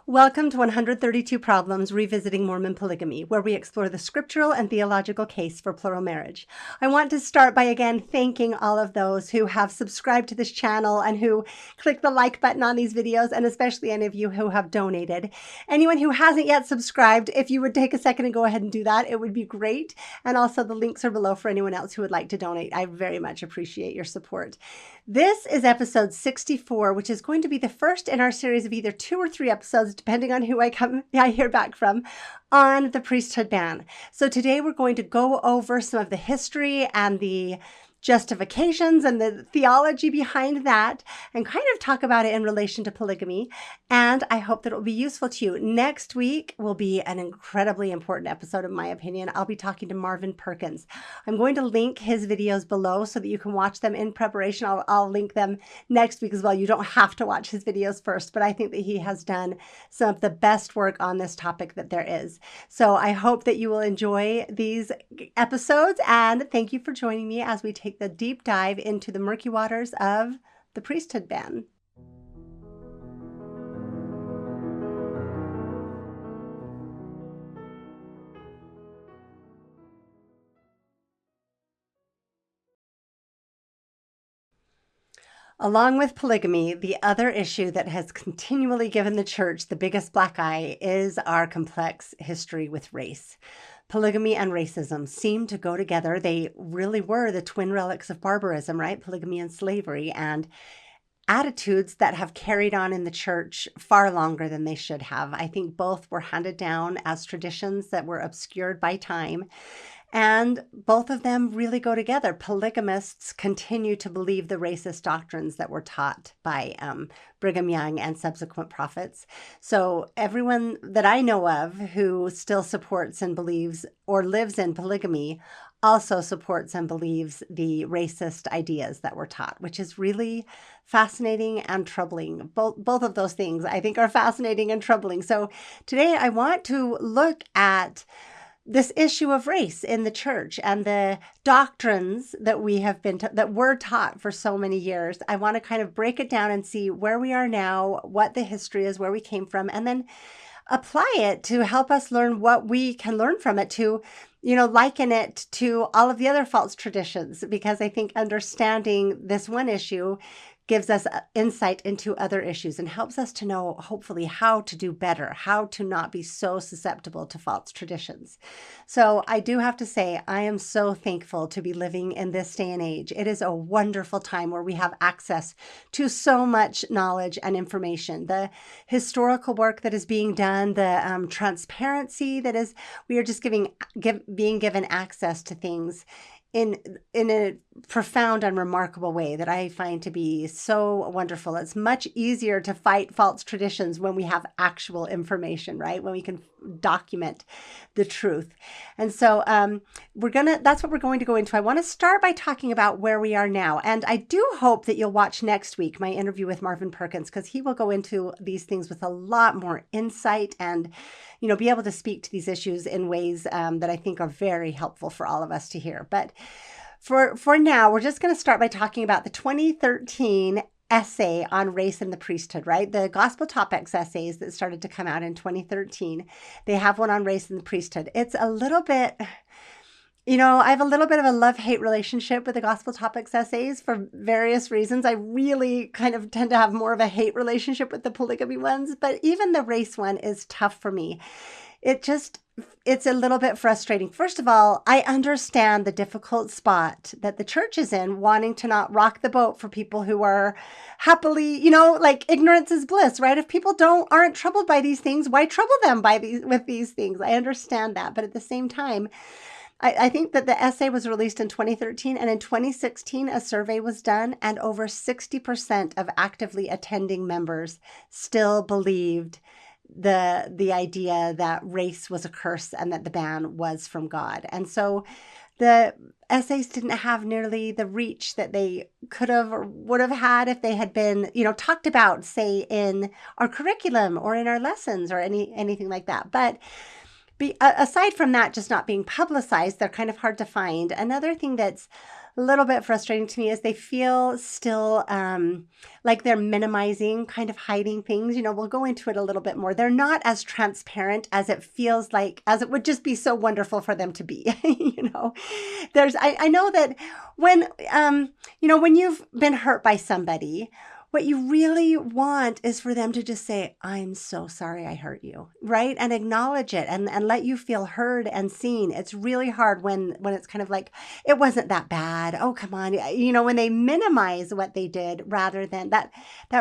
Welcome to 132 Problems Revisiting Mormon Polygamy, where we explore the scriptural and theological case for plural marriage. I want to start by again thanking all of those who have subscribed to this channel and who click the like button on these videos, and especially any of you who have donated. Anyone who hasn't yet subscribed, if you would take a second and go ahead and do that, it would be great. And also the links are below for anyone else who would like to donate. I very much appreciate your support. This is episode 64, which is going to be the first in our series of either 2 or 3 episodes, depending on who I hear back from, on the priesthood ban. So today we're going to go over some of the history and the justifications and the theology behind that, and kind of talk about it in relation to polygamy. And I hope that it will be useful to you. Next week will be an incredibly important episode, in my opinion. I'll be talking to Marvin Perkins. I'm going to link his videos below so that you can watch them in preparation. I'll link them next week as well. You don't have to watch his videos first, but I think that he has done some of the best work on this topic that there is. So I hope that you will enjoy these episodes, and thank you for joining me as we take the deep dive into the murky waters of the priesthood ban. Along with polygamy, the other issue that has continually given the church the biggest black eye is our complex history with race. Polygamy and racism seem to go together. They really were the twin relics of barbarism, right? Polygamy and slavery, and attitudes that have carried on in the church far longer than they should have. I think both were handed down as traditions that were obscured by time. And both of them really go together. Polygamists continue to believe the racist doctrines that were taught by Brigham Young and subsequent prophets. So everyone that I know of who still supports and believes or lives in polygamy also supports and believes the racist ideas that were taught, which is really fascinating and troubling. Both of those things I think are fascinating and troubling. So today I want to look at this issue of race in the church and the doctrines that we have been that were taught for so many years. I want to kind of break it down and see where we are now, what the history is, where we came from, and then apply it to help us learn what we can learn from it, to liken it to all of the other false traditions, because I think understanding this one issue gives us insight into other issues and helps us to know, hopefully, how to do better, how to not be so susceptible to false traditions. So I do have to say, I am so thankful to be living in this day and age. It is a wonderful time where we have access to so much knowledge and information. The historical work that is being done, the transparency that is, we are just being given access to things in a profound and remarkable way that I find to be so wonderful. It's much easier to fight false traditions when we have actual information, right? When we can document the truth. And so that's what we're going to go into. I want to start by talking about where we are now. And I do hope that you'll watch next week my interview with Marvin Perkins, because he will go into these things with a lot more insight and be able to speak to these issues in ways that I think are very helpful for all of us to hear. But for now, we're just going to start by talking about the 2013 essay on race and the priesthood, right? The Gospel Topics essays that started to come out in 2013. They have one on race and the priesthood. It's a little bit, I have a little bit of a love-hate relationship with the Gospel Topics essays for various reasons. I really kind of tend to have more of a hate relationship with the polygamy ones, but even the race one is tough for me. It's a little bit frustrating. First of all, I understand the difficult spot that the church is in, wanting to not rock the boat for people who are happily, like ignorance is bliss, right? If people aren't troubled by these things, why trouble them with these things? I understand that. But at the same time, I think that the essay was released in 2013, and in 2016, a survey was done, and over 60% of actively attending members still believed the idea that race was a curse and that the ban was from God. And so the essays didn't have nearly the reach that they could have or would have had if they had been, talked about, say, in our curriculum or in our lessons or anything like that. But aside from that just not being publicized, they're kind of hard to find. Another thing that's little bit frustrating to me is they feel still like they're minimizing, kind of hiding things. We'll go into it a little bit more. They're not as transparent as it feels like, as it would just be so wonderful for them to be. I know that when you've been hurt by somebody, what you really want is for them to just say, I'm so sorry I hurt you, right? And acknowledge it and let you feel heard and seen. It's really hard when it's kind of like, it wasn't that bad. Oh, come on. When they minimize what they did rather than that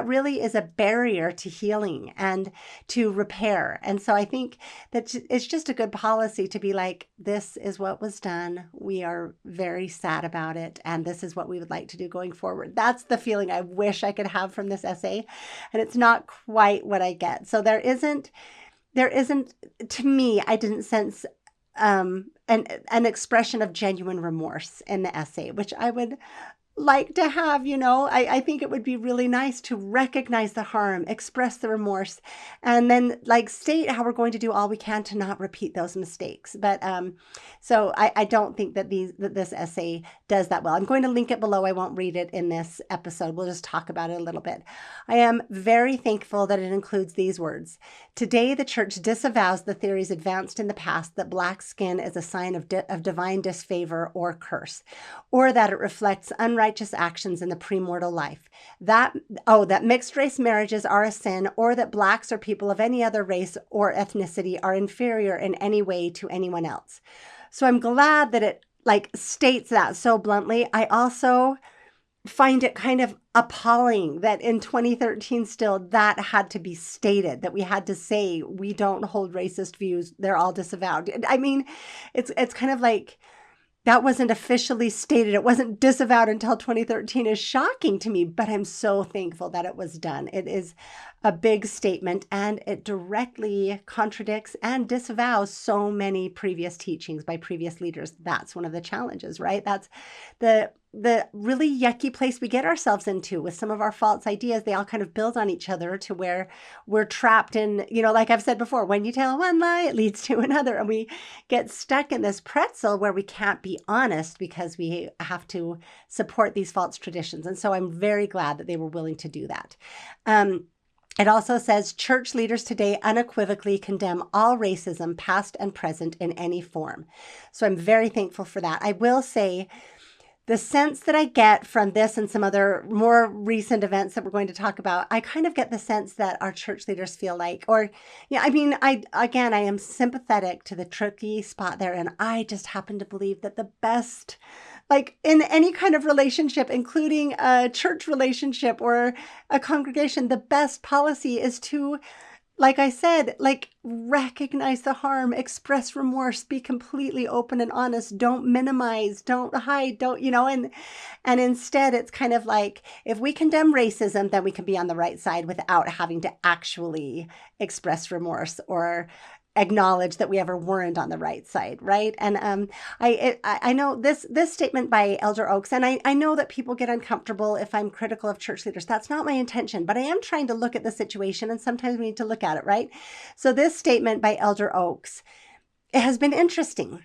really is a barrier to healing and to repair. And so I think that it's just a good policy to be like, this is what was done. We are very sad about it. And this is what we would like to do going forward. That's the feeling I wish I could have from this essay, and it's not quite what I get. So there isn't to me, I didn't sense an expression of genuine remorse in the essay, which I would like to have. I think it would be really nice to recognize the harm, express the remorse, and then state how we're going to do all we can to not repeat those mistakes. But so I don't think that this essay does that well. I'm going to link it below. I won't read it in this episode. We'll just talk about it a little bit. I am very thankful that it includes these words. Today, the church disavows the theories advanced in the past that black skin is a sign of divine disfavor or curse, or that it reflects unrighteous actions in the premortal life. That mixed race marriages are a sin, or that blacks or people of any other race or ethnicity are inferior in any way to anyone else. So I'm glad that it states that so bluntly. I also find it kind of appalling that in 2013 still that had to be stated, that we had to say we don't hold racist views, they're all disavowed. I mean, it's kind of like that wasn't officially stated. It wasn't disavowed until 2013 is shocking to me, but I'm so thankful that it was done. It is a big statement, and it directly contradicts and disavows so many previous teachings by previous leaders. That's one of the challenges, right? That's the really yucky place we get ourselves into with some of our false ideas. They all kind of build on each other to where we're trapped in, like I've said before, when you tell one lie, it leads to another. And we get stuck in this pretzel where we can't be honest because we have to support these false traditions. And so I'm very glad that they were willing to do that. It also says church leaders today unequivocally condemn all racism, past and present, in any form. So I'm very thankful for that. I will say, the sense that I get from this and some other more recent events that we're going to talk about, I kind of get the sense that our church leaders feel like, I am sympathetic to the tricky spot there. And I just happen to believe that the best, in any kind of relationship, including a church relationship or a congregation, the best policy is to, like I said, recognize the harm, express remorse, be completely open and honest, don't minimize, don't hide, and instead it's kind of like, if we condemn racism, then we can be on the right side without having to actually express remorse or acknowledge that we ever weren't on the right side, right? And I know this statement by Elder Oaks, and I know that people get uncomfortable if I'm critical of church leaders. That's not my intention, but I am trying to look at the situation, and sometimes we need to look at it, right? So this statement by Elder Oaks, it has been interesting.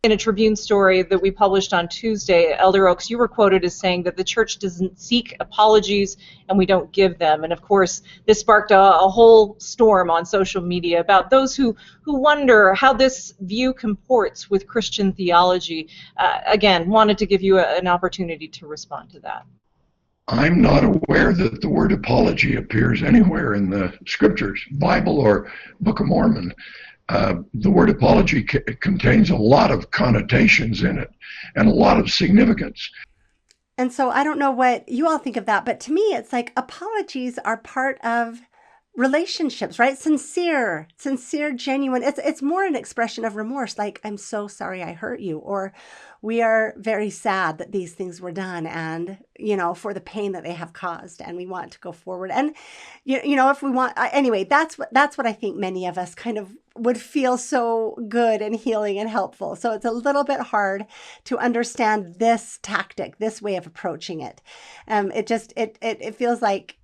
In a Tribune story that we published on Tuesday, Elder Oaks, you were quoted as saying that the church doesn't seek apologies and we don't give them. And of course, this sparked a whole storm on social media about those who wonder how this view comports with Christian theology. Again, wanted to give you an opportunity to respond to that. I'm not aware that the word apology appears anywhere in the scriptures, Bible or Book of Mormon. The word apology contains a lot of connotations in it and a lot of significance. And so I don't know what you all think of that, but to me, it's like apologies are part of relationships, right? Sincere, genuine. It's more an expression of remorse, like, I'm so sorry I hurt you, or we are very sad that these things were done, and, for the pain that they have caused, and we want to go forward. And, if we want, anyway, that's what I think many of us kind of would feel so good and healing and helpful. So it's a little bit hard to understand this tactic, this way of approaching it. It feels like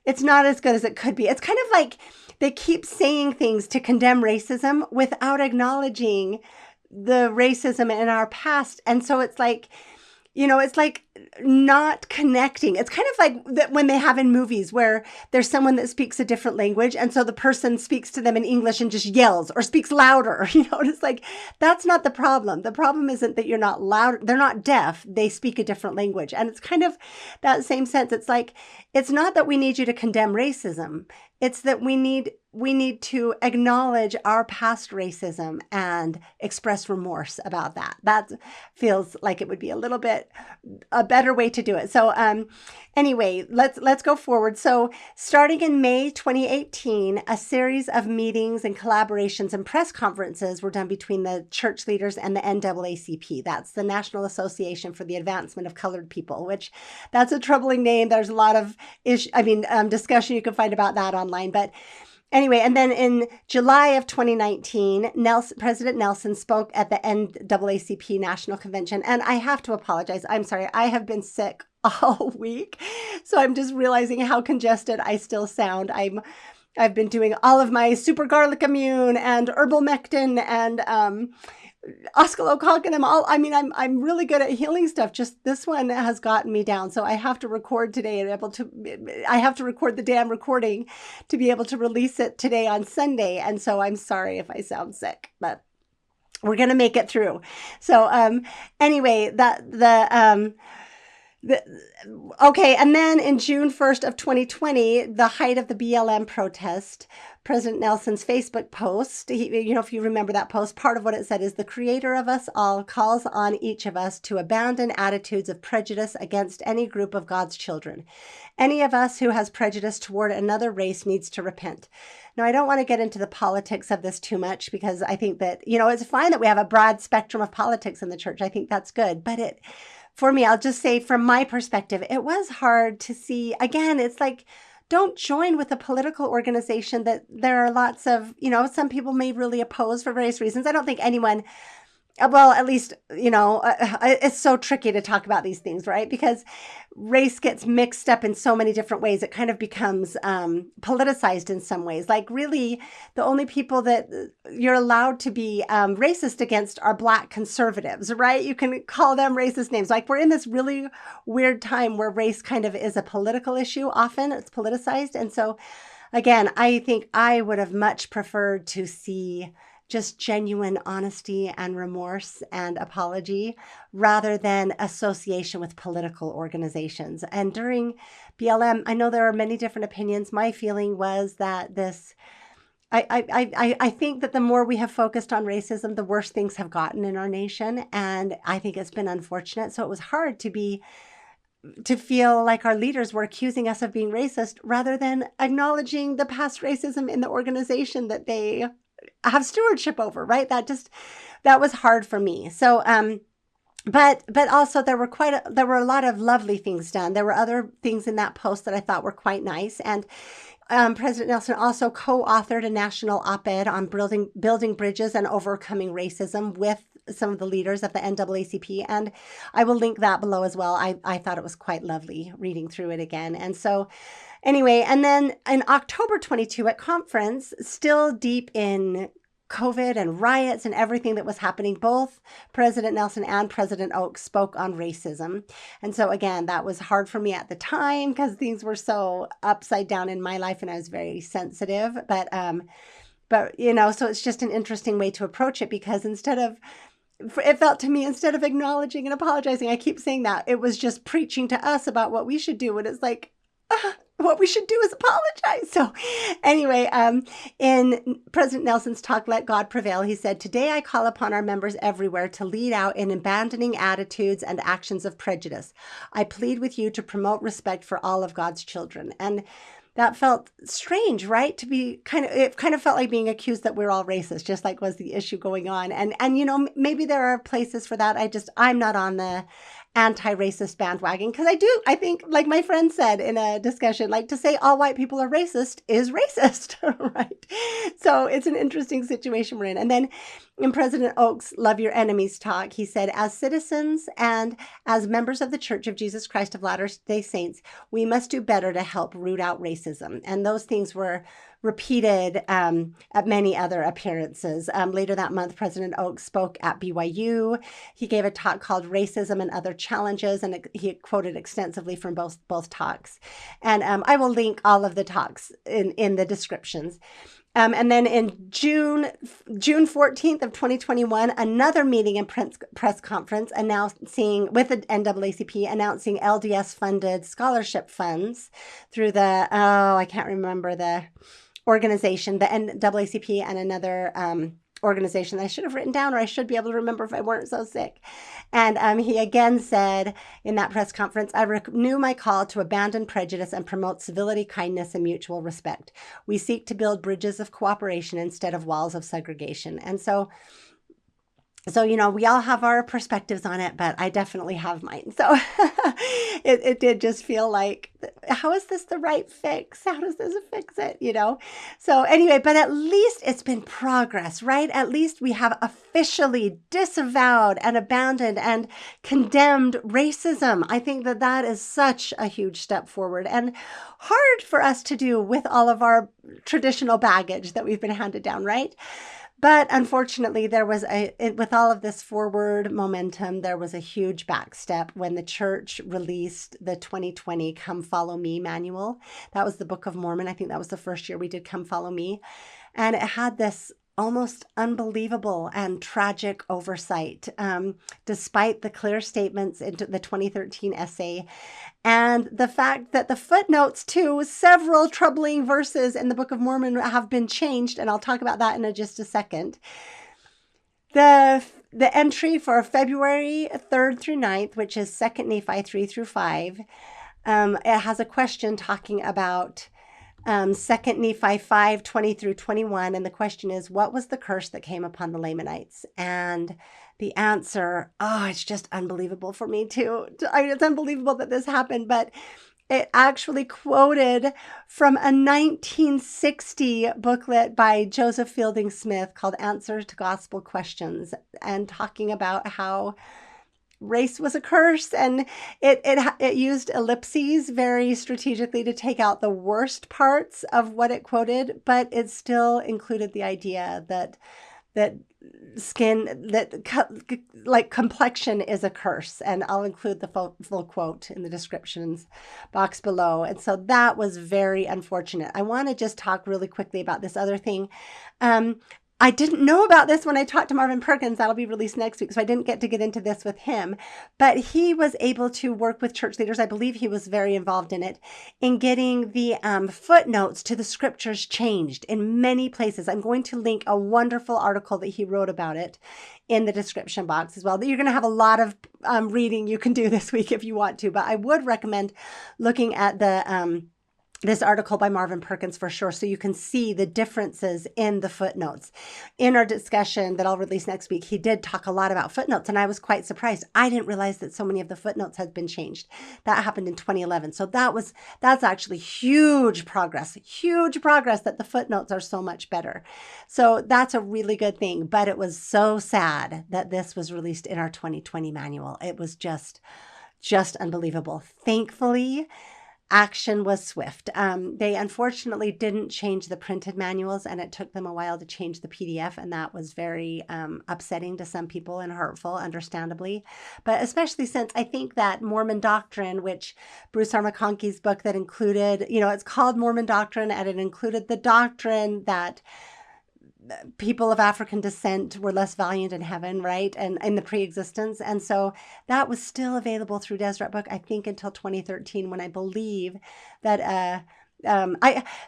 it's not as good as it could be. It's kind of like they keep saying things to condemn racism without acknowledging the racism in our past. And so it's like, it's like not connecting. It's kind of like that when they have in movies where there's someone that speaks a different language. And so the person speaks to them in English and just yells or speaks louder. It's like, that's not the problem. The problem isn't that you're not loud. They're not deaf. They speak a different language. And it's kind of that same sense. It's like, it's not that we need you to condemn racism. It's that we need to acknowledge our past racism and express remorse about that. That feels like it would be a better way to do it. So anyway, let's go forward. So starting in May 2018, a series of meetings and collaborations and press conferences were done between the church leaders and the NAACP. That's the National Association for the Advancement of Colored People, which that's a troubling name. There's a lot of discussion you can find about that online. But anyway, and then in July of 2019, President Nelson spoke at the NAACP National Convention. And I have to apologize. I'm sorry. I have been sick all week. So I'm just realizing how congested I still sound. I've been doing all of my super garlic immune and herbal mectin and oscillococc and I'm really good at healing stuff. Just this one has gotten me down. So I have to record today I have to record the day I'm recording to be able to release it today on Sunday. And so I'm sorry if I sound sick, but we're going to make it through. So anyway, okay, and then in June 1st of 2020, the height of the BLM protest, President Nelson's Facebook post, if you remember that post, part of what it said is, the Creator of us all calls on each of us to abandon attitudes of prejudice against any group of God's children. Any of us who has prejudice toward another race needs to repent. Now, I don't want to get into the politics of this too much because I think that, it's fine that we have a broad spectrum of politics in the church. I think that's good, but for me, I'll just say from my perspective, it was hard to see. Again, it's like, don't join with a political organization that there are lots of, some people may really oppose for various reasons. I don't think anyone, well, at least, it's so tricky to talk about these things, right? Because race gets mixed up in so many different ways. It kind of becomes politicized in some ways. Like really, the only people that you're allowed to be racist against are Black conservatives, right? You can call them racist names. Like we're in this really weird time where race kind of is a political issue. Often it's politicized. And so again, I think I would have much preferred to see just genuine honesty and remorse and apology rather than association with political organizations. And during BLM, I know there are many different opinions. My feeling was that I think that the more we have focused on racism, the worse things have gotten in our nation. And I think it's been unfortunate. So it was hard to feel like our leaders were accusing us of being racist rather than acknowledging the past racism in the organization that they have stewardship over, right? That was hard for me. So, but also there were a lot of lovely things done. There were other things in that post that I thought were quite nice. And President Nelson also co-authored a national op-ed on building bridges and overcoming racism with some of the leaders of the NAACP. And I will link that below as well. I thought it was quite lovely reading through it again. And so anyway, and then in October 22 at conference, still deep in COVID and riots and everything that was happening, both President Nelson and President Oaks spoke on racism. And so again, that was hard for me at the time because things were so upside down in my life and I was very sensitive. But so it's just an interesting way to approach it because it felt to me, instead of acknowledging and apologizing, I keep saying that, it was just preaching to us about what we should do. And it's like, what we should do is apologize. So anyway, in President Nelson's talk, Let God Prevail, he said, today I call upon our members everywhere to lead out in abandoning attitudes and actions of prejudice. I plead with you to promote respect for all of God's children. And that felt strange, right? It kind of felt like being accused that we're all racist, just like was the issue going on. And maybe there are places for that. I'm not on the anti-racist bandwagon because I think, like my friend said in a discussion, like to say all white people are racist is racist, right? So it's an interesting situation we're in. And then in President Oak's Love Your Enemies talk, he said, as citizens and as members of the Church of Jesus Christ of Latter-day Saints, we must do better to help root out racism. And those things were repeated at many other appearances. Later that month, President Oak spoke at BYU. He gave a talk called Racism and Other Challenges, and he quoted extensively from both talks. And I will link all of the talks in the descriptions. And then in June 14th of 2021, another meeting and press conference announcing with the NAACP announcing LDS-funded scholarship funds through the, I can't remember the organization, the NAACP and another organization that I should have written down, or I should be able to remember if I weren't so sick. And he again said in that press conference, I renew my call to abandon prejudice and promote civility, kindness, and mutual respect. We seek to build bridges of cooperation instead of walls of segregation. And so, you know, we all have our perspectives on it, but I definitely have mine. So it did just feel like, how is this the right fix? How does this fix it? You know? So anyway, but at least it's been progress, right? At least we have officially disavowed and abandoned and condemned racism. I think that that is such a huge step forward and hard for us to do with all of our traditional baggage that we've been handed down, right? But unfortunately, there was with all of this forward momentum, there was a huge backstep when the church released the 2020 Come Follow Me manual. That was the Book of Mormon. I think that was the first year we did Come Follow Me. And it had this almost unbelievable and tragic oversight, despite the clear statements into the 2013 essay and the fact that the footnotes to several troubling verses in the Book of Mormon have been changed, and I'll talk about that in just a second. The entry for February 3rd through 9th, which is 2 Nephi 3 through 5, it has a question talking about 2 Nephi 5, 20 through 21. And the question is, what was the curse that came upon the Lamanites? And the answer, it's just unbelievable for me too. It's unbelievable that this happened, but it actually quoted from a 1960 booklet by Joseph Fielding Smith called Answers to Gospel Questions, and talking about how race was a curse, and it used ellipses very strategically to take out the worst parts of what it quoted, but it still included the idea that complexion is a curse. And I'll include the full quote in the descriptions box below. And so that was very unfortunate. I want to just talk really quickly about this other thing. I didn't know about this when I talked to Marvin Perkins. That'll be released next week, so I didn't get into this with him. But he was able to work with church leaders. I believe he was very involved in it, in getting the footnotes to the scriptures changed in many places. I'm going to link a wonderful article that he wrote about it in the description box as well. You're going to have a lot of reading you can do this week if you want to, but I would recommend looking at the this article by Marvin Perkins for sure, so you can see the differences in the footnotes. In our discussion that I'll release next week, he did talk a lot about footnotes, and I was quite surprised. I didn't realize that so many of the footnotes had been changed. That happened in 2011. So that's actually huge progress that the footnotes are so much better. So that's a really good thing, but it was so sad that this was released in our 2020 manual. It was just unbelievable. Thankfully, action was swift. They unfortunately didn't change the printed manuals, and it took them a while to change the PDF, and that was very upsetting to some people and hurtful, understandably. But especially since I think that Mormon Doctrine, which Bruce R. McConkie's book that included, it's called Mormon Doctrine, and it included the doctrine that people of African descent were less valiant in heaven, right? And in the pre-existence. And so that was still available through Deseret Book, I think, until 2013, when I believe that I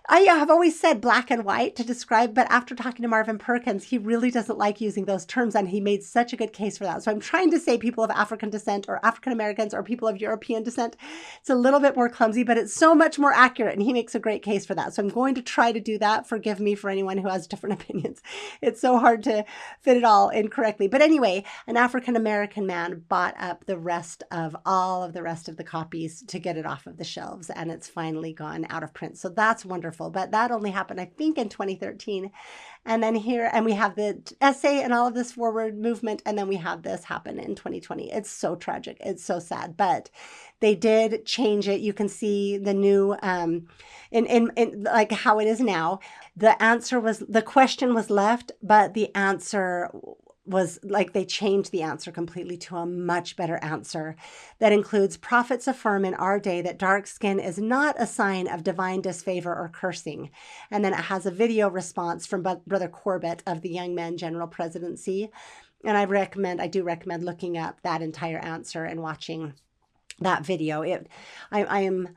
have always said black and white to describe, but after talking to Marvin Perkins, he really doesn't like using those terms, and he made such a good case for that. So I'm trying to say people of African descent or African Americans or people of European descent. It's a little bit more clumsy, but it's so much more accurate, and he makes a great case for that. So I'm going to try to do that. Forgive me for anyone who has different opinions. It's so hard to fit it all in correctly. But anyway, an African American man bought up all of the rest of the copies to get it off of the shelves, and it's finally gone out of print print. So that's wonderful. But that only happened, I think, in 2013. And then and we have the essay and all of this forward movement. And then we have this happen in 2020. It's so tragic. It's so sad. But they did change it. You can see the new, in like how it is now. The question was left, but the answer was like they changed the answer completely to a much better answer that includes prophets affirm in our day that dark skin is not a sign of divine disfavor or cursing. And then it has a video response from Brother Corbett of the Young Men General Presidency. And I do recommend looking up that entire answer and watching that video. I am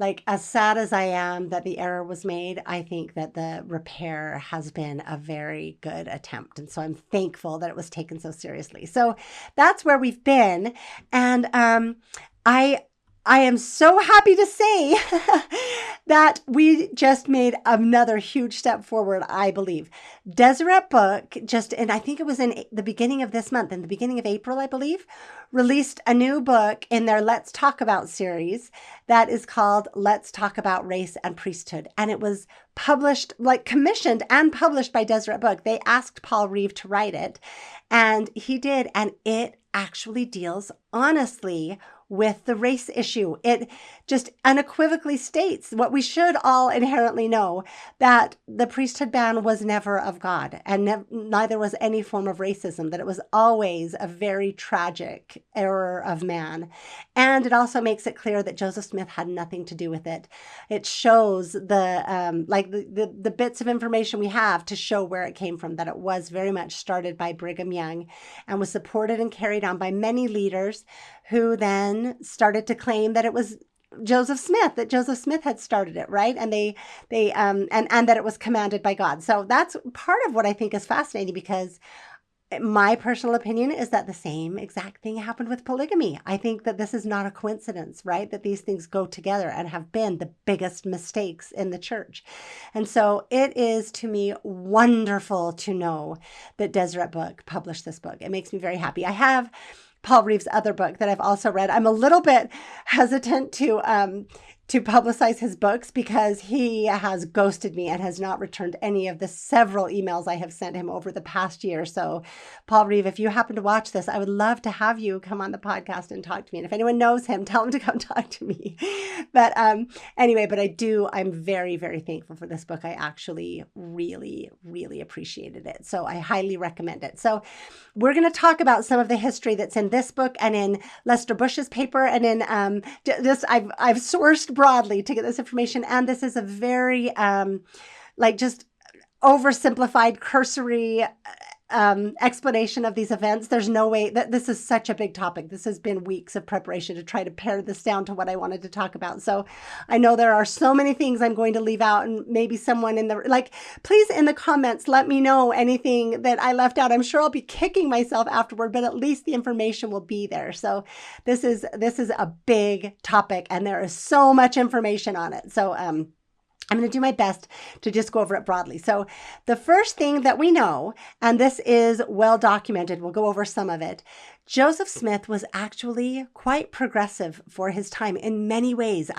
like, as sad as I am that the error was made, I think that the repair has been a very good attempt. And so I'm thankful that it was taken so seriously. So that's where we've been. And I am so happy to say that we just made another huge step forward, I believe. Deseret Book and I think it was in the beginning of this month, in the beginning of April, I believe, released a new book in their Let's Talk About series that is called Let's Talk About Race and Priesthood. And it was commissioned and published by Deseret Book. They asked Paul Reeve to write it, and he did. And it actually deals honestly with the race issue. It just unequivocally states what we should all inherently know, that the priesthood ban was never of God, and neither was any form of racism, that it was always a very tragic error of man. And it also makes it clear that Joseph Smith had nothing to do with it. It shows the bits of information we have to show where it came from, that it was very much started by Brigham Young and was supported and carried on by many leaders who then started to claim that it was Joseph Smith had started it, right? And and that it was commanded by God. So that's part of what I think is fascinating, because my personal opinion is that the same exact thing happened with polygamy. I think that this is not a coincidence, right? That these things go together and have been the biggest mistakes in the church. And so it is, to me, wonderful to know that Deseret Book published this book. It makes me very happy. I have Paul Reeve's other book that I've also read. I'm a little bit hesitant to publicize his books because he has ghosted me and has not returned any of the several emails I have sent him over the past year. So, Paul Reeve, if you happen to watch this, I would love to have you come on the podcast and talk to me. And if anyone knows him, tell him to come talk to me. But anyway, I'm very, very thankful for this book. I actually really, really appreciated it. So I highly recommend it. So we're going to talk about some of the history that's in this book and in Lester Bush's paper and in I've sourced broadly to get this information. And this is a very just oversimplified, cursory explanation of these events. There's no way that this is such a big topic. This has been weeks of preparation to try to pare this down to what I wanted to talk about. So I know there are so many things I'm going to leave out, and maybe someone please in the comments, let me know anything that I left out. I'm sure I'll be kicking myself afterward, but at least the information will be there. So this is a big topic, and there is so much information on it. So, I'm going to do my best to just go over it broadly. So the first thing that we know, and this is well documented, we'll go over some of it. Joseph Smith was actually quite progressive for his time in many ways.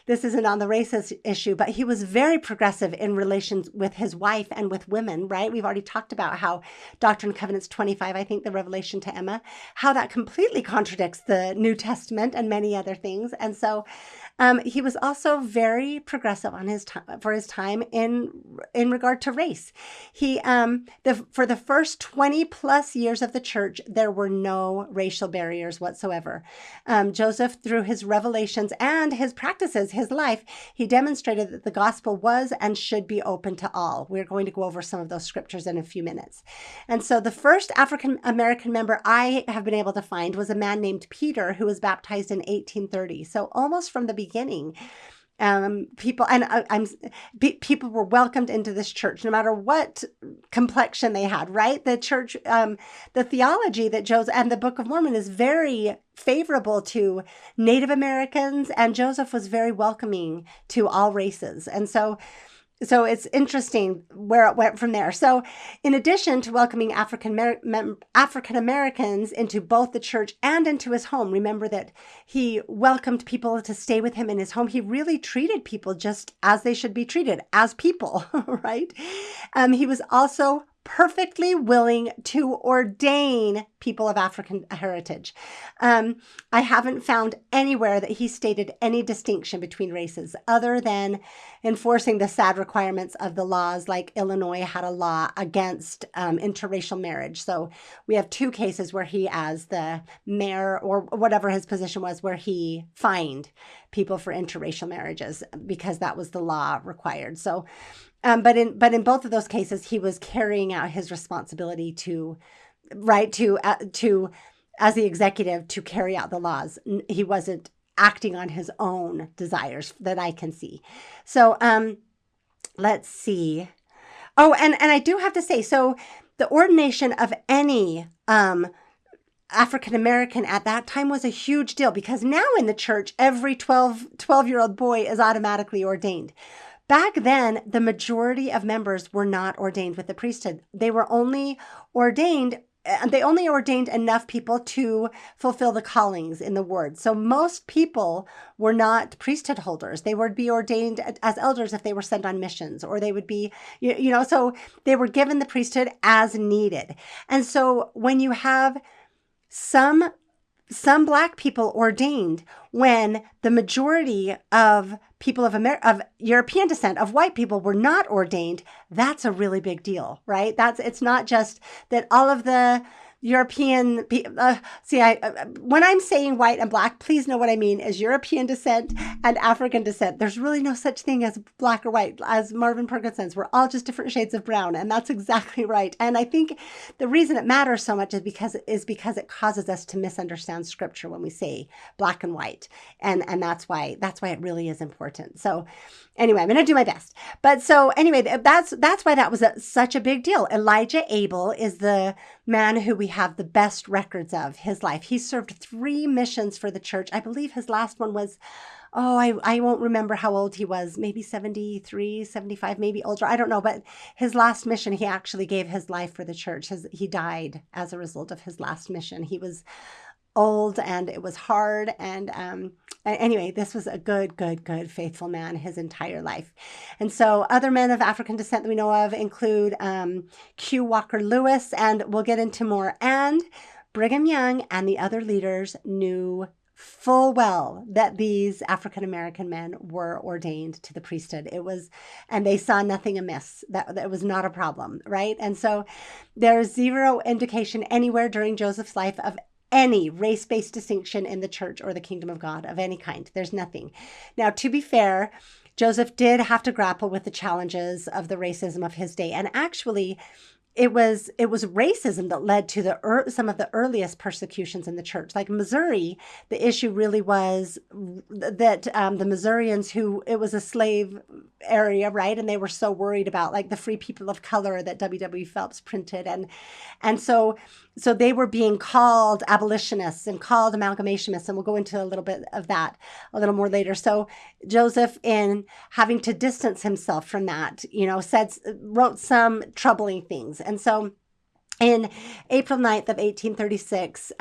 This isn't on the racist issue, but he was very progressive in relations with his wife and with women, right? We've already talked about how Doctrine and Covenants 25, I think the Revelation to Emma, how that completely contradicts the New Testament and many other things. And so he was also very progressive on for his time in regard to race. For the first 20 plus years of the church, there were no racial barriers whatsoever. Joseph, through his revelations and his practices, his life, he demonstrated that the gospel was and should be open to all. We're going to go over some of those scriptures in a few minutes. And so the first African American member I have been able to find was a man named Peter, who was baptized in 1830. So almost from the beginning, people were welcomed into this church, no matter what complexion they had, right? The church, the theology that Joseph and the Book of Mormon is very favorable to Native Americans, and Joseph was very welcoming to all races. And so it's interesting where it went from there. So in addition to welcoming African Americans into both the church and into his home, remember that he welcomed people to stay with him in his home. He really treated people just as they should be treated, as people, right? He was also perfectly willing to ordain people of African heritage. I haven't found anywhere that he stated any distinction between races other than enforcing the sad requirements of the laws, like Illinois had a law against interracial marriage. So we have 2 cases where he, as the mayor or whatever his position was, where he fined people for interracial marriages because that was the law required. So but in both of those cases, he was carrying out his responsibility to as the executive to carry out the laws. He wasn't acting on his own desires that I can see. So let's see. Oh, and I do have to say, so the ordination of any African American at that time was a huge deal, because now in the church, every 12-year-old boy is automatically ordained. Back then, the majority of members were not ordained with the priesthood. They only ordained enough people to fulfill the callings in the ward. So most people were not priesthood holders. They would be ordained as elders if they were sent on missions, or they would be, so they were given the priesthood as needed. And so when you have some Black people ordained when the majority of people of European descent, of white people, were not ordained, that's a really big deal, right? It's not just that all of the European, when I'm saying white and Black, please know what I mean is European descent and African descent. There's really no such thing as Black or white. As Marvin Perkins says, we're all just different shades of brown, and that's exactly right. And I think the reason it matters so much is because it causes us to misunderstand Scripture when we say Black and white, and that's why it really is important. So anyway, I'm going to do my best. But so anyway, that's why that was such a big deal. Elijah Abel is the man who we have the best records of his life. He served 3 missions for the church. I believe his last one was, I won't remember how old he was, maybe 73, 75, maybe older. I don't know. But his last mission, he actually gave his life for the church. He died as a result of his last mission. He was old and it was hard. And anyway, this was a good, faithful man his entire life. And so other men of African descent that we know of include Q. Walker Lewis, and we'll get into more. And Brigham Young and the other leaders knew full well that these African American men were ordained to the priesthood. And they saw nothing amiss. That was not a problem, right? And so there's zero indication anywhere during Joseph's life of any race-based distinction in the church or the kingdom of God of any kind. There's nothing. Now, to be fair, Joseph did have to grapple with the challenges of the racism of his day. And actually, it was racism that led to some of the earliest persecutions in the church. Like Missouri, the issue really was that the Missourians, it was a slave area, right? And they were so worried about like the free people of color that W.W. Phelps printed. And so they were being called abolitionists and called amalgamationists. And we'll go into a little bit of that a little more later. So Joseph, in having to distance himself from that, wrote some troubling things. And so in April 9th of 1836,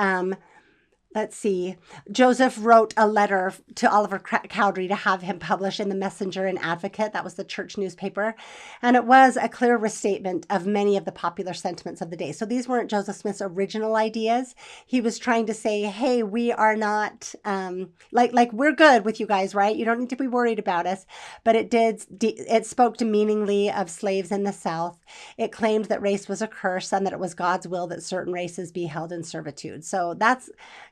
Joseph wrote a letter to Oliver Cowdery to have him publish in the Messenger and Advocate. That was the church newspaper. And it was a clear restatement of many of the popular sentiments of the day. So these weren't Joseph Smith's original ideas. He was trying to say, hey, we are not, we're good with you guys, right? You don't need to be worried about us. But it spoke demeaningly of slaves in the South. It claimed that race was a curse and that it was God's will that certain races be held in servitude. So that's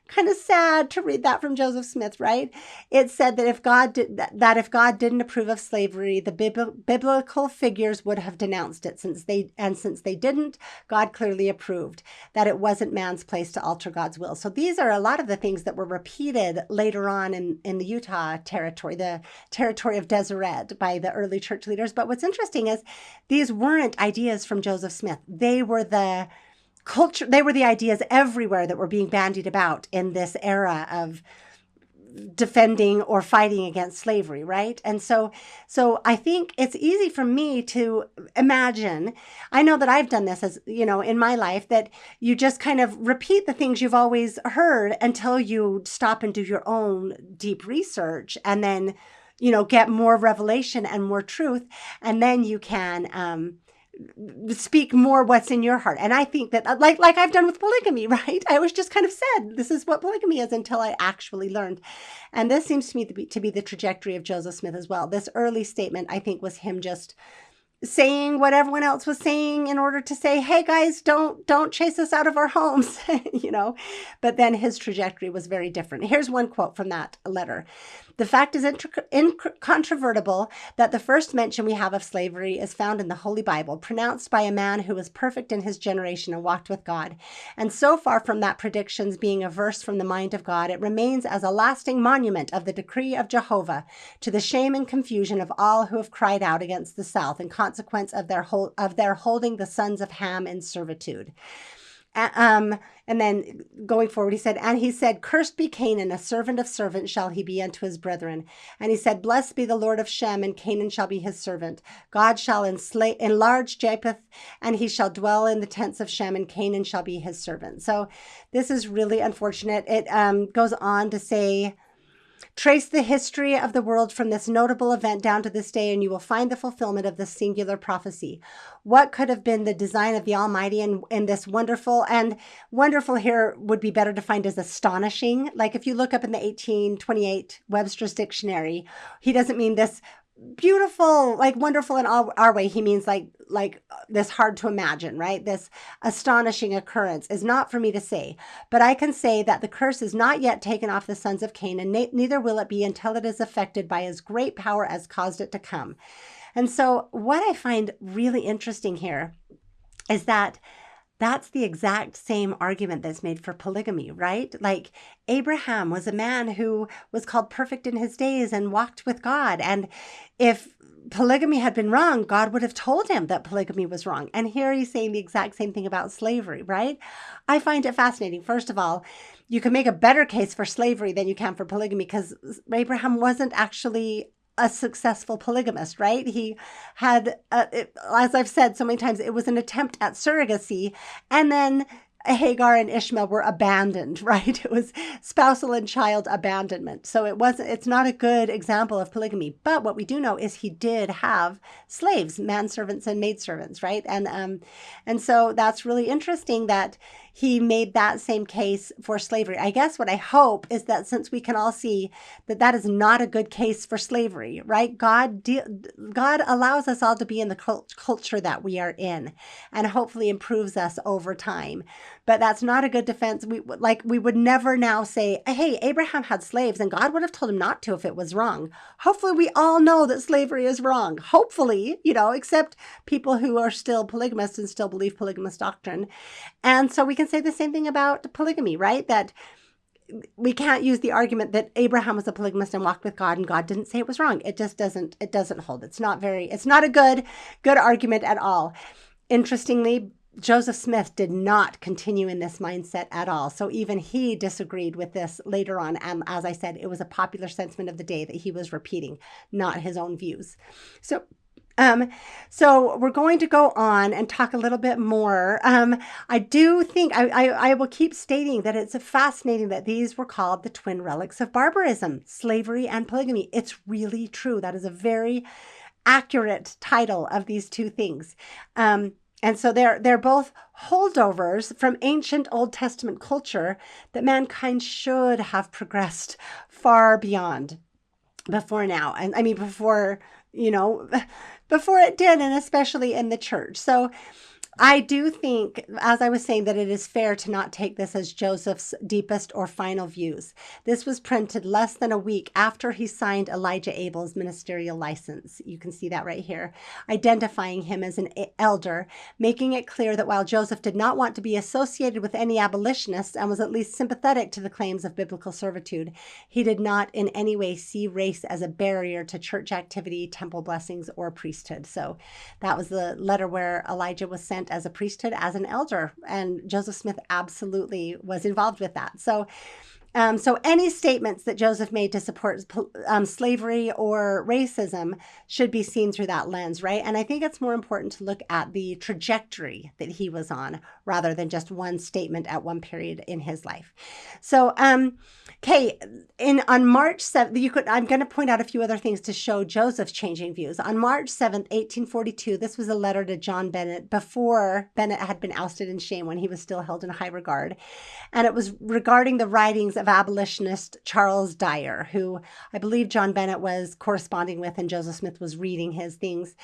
kind of sad to read that from Joseph Smith, right? It said that if God didn't approve of slavery, the biblical figures would have denounced it. Since they didn't, God clearly approved that it wasn't man's place to alter God's will. So these are a lot of the things that were repeated later on in the Utah territory, the territory of Deseret, by the early church leaders. But what's interesting is these weren't ideas from Joseph Smith. They were the culture, they were the ideas everywhere that were being bandied about in this era of defending or fighting against slavery, right? And so I think it's easy for me to imagine. I know that I've done this as, in my life, that you just kind of repeat the things you've always heard until you stop and do your own deep research, and then, get more revelation and more truth, and then you can speak more what's in your heart. And I think that like I've done with polygamy, right? I was just kind of said, this is what polygamy is, until I actually learned. And this seems to me to be the trajectory of Joseph Smith as well. This early statement, I think, was him just saying what everyone else was saying in order to say, hey guys, don't chase us out of our homes, but then his trajectory was very different. Here's one quote from that letter. The fact is incontrovertible that the first mention we have of slavery is found in the Holy Bible, pronounced by a man who was perfect in his generation and walked with God. And so far from that predictions being a verse from the mind of God, it remains as a lasting monument of the decree of Jehovah, to the shame and confusion of all who have cried out against the South in consequence of their holding the sons of Ham in servitude. And then going forward, he said, cursed be Canaan, a servant of servants shall he be unto his brethren. And he said, blessed be the Lord of Shem, and Canaan shall be his servant. God shall enlarge Japheth, and he shall dwell in the tents of Shem, and Canaan shall be his servant. So this is really unfortunate. It goes on to say, trace the history of the world from this notable event down to this day, and you will find the fulfillment of this singular prophecy. What could have been the design of the Almighty in this wonderful, and wonderful here would be better defined as astonishing. Like if you look up in the 1828 Webster's Dictionary, he doesn't mean this beautiful, like wonderful in our way. He means like this hard to imagine, right? This astonishing occurrence is not for me to say, but I can say that the curse is not yet taken off the sons of Canaan, neither will it be until it is affected by his great power as caused it to come. And so what I find really interesting here is that that's the exact same argument that's made for polygamy, right? Like Abraham was a man who was called perfect in his days and walked with God. And if polygamy had been wrong, God would have told him that polygamy was wrong. And here he's saying the exact same thing about slavery, right? I find it fascinating. First of all, you can make a better case for slavery than you can for polygamy, because Abraham wasn't actually a successful polygamist, right? He had, as I've said so many times, it was an attempt at surrogacy, and then Hagar and Ishmael were abandoned, right? It was spousal and child abandonment. So it's not a good example of polygamy. But what we do know is he did have slaves, manservants and maidservants, right? And so that's really interesting that he made that same case for slavery. I guess what I hope is that since we can all see that that is not a good case for slavery, right? God allows us all to be in the culture that we are in, and hopefully improves us over time. But that's not a good defense. We would never now say, hey, Abraham had slaves and God would have told him not to if it was wrong. Hopefully we all know that slavery is wrong. Hopefully, except people who are still polygamists and still believe polygamous doctrine. And so we can say the same thing about polygamy, right? That we can't use the argument that Abraham was a polygamist and walked with God and God didn't say it was wrong. It just doesn't hold. It's not a good argument at all. Interestingly, Joseph Smith did not continue in this mindset at all. So even he disagreed with this later on. And as I said, it was a popular sentiment of the day that he was repeating, not his own views. So we're going to go on and talk a little bit more. I do think I will keep stating that it's fascinating that these were called the twin relics of barbarism, slavery and polygamy. It's really true. That is a very accurate title of these two things. And so they're both holdovers from ancient Old Testament culture that mankind should have progressed far beyond before now. And I mean, before it did, and especially in the church. So I do think, as I was saying, that it is fair to not take this as Joseph's deepest or final views. This was printed less than a week after he signed Elijah Abel's ministerial license. You can see that right here, identifying him as an elder, making it clear that while Joseph did not want to be associated with any abolitionists and was at least sympathetic to the claims of biblical servitude, he did not in any way see race as a barrier to church activity, temple blessings, or priesthood. So that was the letter where Elijah was sent as a priesthood, as an elder, and Joseph Smith absolutely was involved with that. So So any statements that Joseph made to support slavery or racism should be seen through that lens, right? And I think it's more important to look at the trajectory that he was on rather than just one statement at one period in his life. So, okay, on March 7th, I'm going to point out a few other things to show Joseph's changing views. On March 7th, 1842, this was a letter to John Bennett before Bennett had been ousted in shame, when he was still held in high regard. And it was regarding the writings of abolitionist Charles Dyer, who I believe John Bennett was corresponding with, and Joseph Smith was reading his things.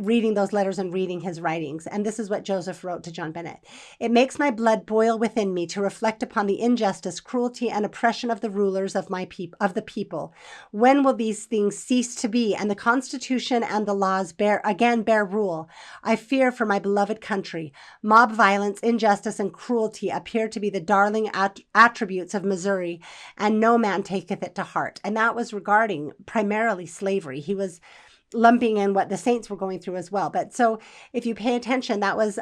Reading those letters and reading his writings. And this is what Joseph wrote to John Bennett. It makes my blood boil within me to reflect upon the injustice, cruelty, and oppression of the rulers of the people. When will these things cease to be, and the Constitution and the laws bear rule? I fear for my beloved country. Mob violence, injustice, and cruelty appear to be the darling attributes of Missouri, and no man taketh it to heart. And that was regarding primarily slavery. He was lumping in what the saints were going through as well. But so if you pay attention, that was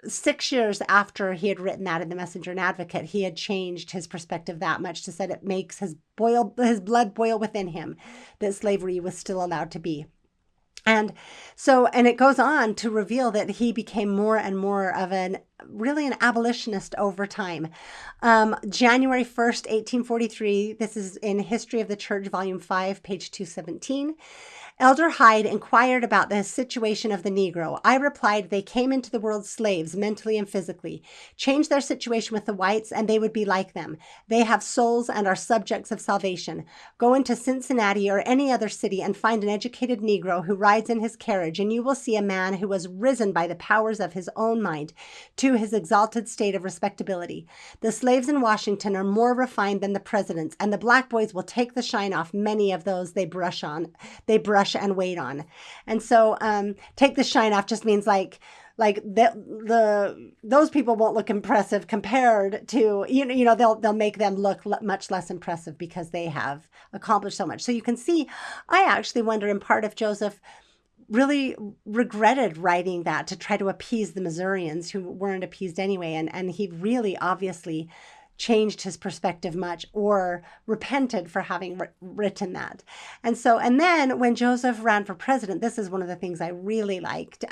6 years after he had written that in the Messenger and Advocate, he had changed his perspective that much to say it makes his blood boil within him that slavery was still allowed to be. And it goes on to reveal that he became more and more of an abolitionist over time. January 1st, 1843, this is in History of the Church, Volume 5, page 217. Elder Hyde inquired about the situation of the Negro. I replied they came into the world slaves, mentally and physically. Change their situation with the whites, and they would be like them. They have souls and are subjects of salvation. Go into Cincinnati or any other city and find an educated Negro who rides in his carriage, and you will see a man who was risen by the powers of his own mind to his exalted state of respectability. The slaves in Washington are more refined than the presidents, and the black boys will take the shine off many of those they brush and wait on. And so take the shine off just means like those people won't look impressive compared to, they'll make them look much less impressive because they have accomplished so much. So you can see, I actually wonder in part if Joseph really regretted writing that to try to appease the Missourians who weren't appeased anyway. And he really obviously changed his perspective much or repented for having written that. And then when Joseph ran for president, this is one of the things I really liked.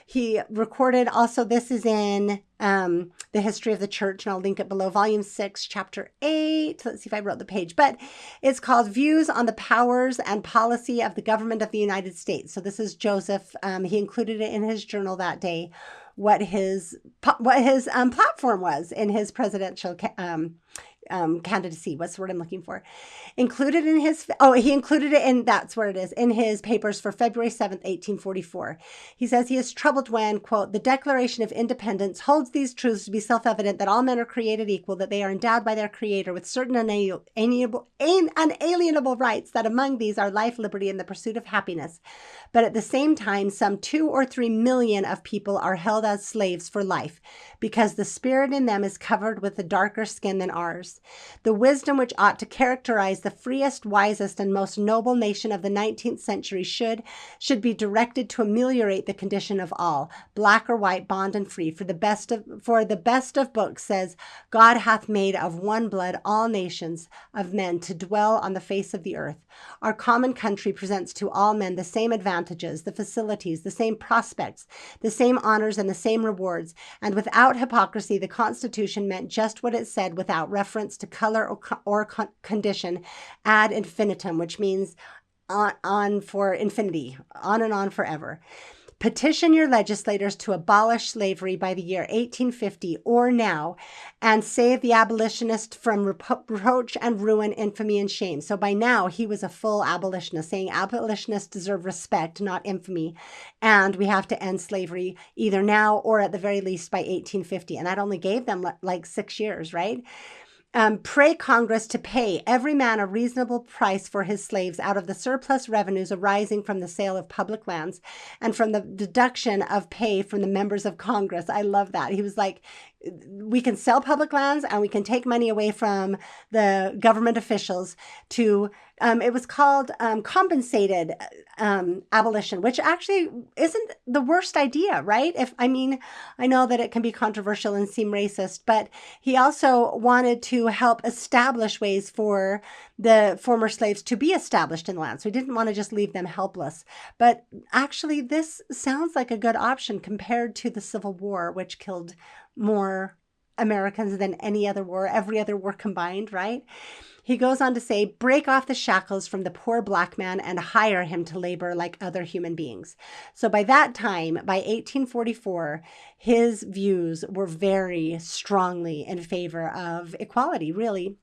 He recorded also, this is in the History of the Church, and I'll link it below, Volume 6, Chapter 8. Let's see if I wrote the page, but it's called Views on the Powers and Policy of the Government of the United States. So this is Joseph. He included it in his journal that day, what his platform was in his presidential candidacy. What's the word I'm looking for? He included it in, that's where it is, in his papers for February 7th, 1844. He says he is troubled when, quote, the Declaration of Independence holds these truths to be self-evident, that all men are created equal, that they are endowed by their Creator with certain unalienable rights, that among these are life, liberty, and the pursuit of happiness. But at the same time, some 2 or 3 million of people are held as slaves for life, because the spirit in them is covered with a darker skin than ours. The wisdom which ought to characterize the freest, wisest, and most noble nation of the 19th century should be directed to ameliorate the condition of all, black or white, bond and free. For the best of books says, God hath made of one blood all nations of men to dwell on the face of the earth. Our common country presents to all men the same advantages, the facilities, the same prospects, the same honors, and the same rewards. And without hypocrisy, the Constitution meant just what it said, without reference to color or condition, ad infinitum, which means on for infinity, on and on forever. Petition your legislators to abolish slavery by the year 1850 or now, and save the abolitionist from reproach and ruin, infamy and shame. So by now, he was a full abolitionist, saying abolitionists deserve respect, not infamy, and we have to end slavery either now or at the very least by 1850. And that only gave them like 6 years, right? Pray Congress to pay every man a reasonable price for his slaves out of the surplus revenues arising from the sale of public lands and from the deduction of pay from the members of Congress. I love that. He was like, we can sell public lands and we can take money away from the government officials to It was called compensated abolition, which actually isn't the worst idea, right? I know that it can be controversial and seem racist, but he also wanted to help establish ways for the former slaves to be established in the land. So he didn't want to just leave them helpless. But actually, this sounds like a good option compared to the Civil War, which killed more Americans than any other war, every other war combined, right? He goes on to say, break off the shackles from the poor black man and hire him to labor like other human beings. So by that time, by 1844, his views were very strongly in favor of equality, really.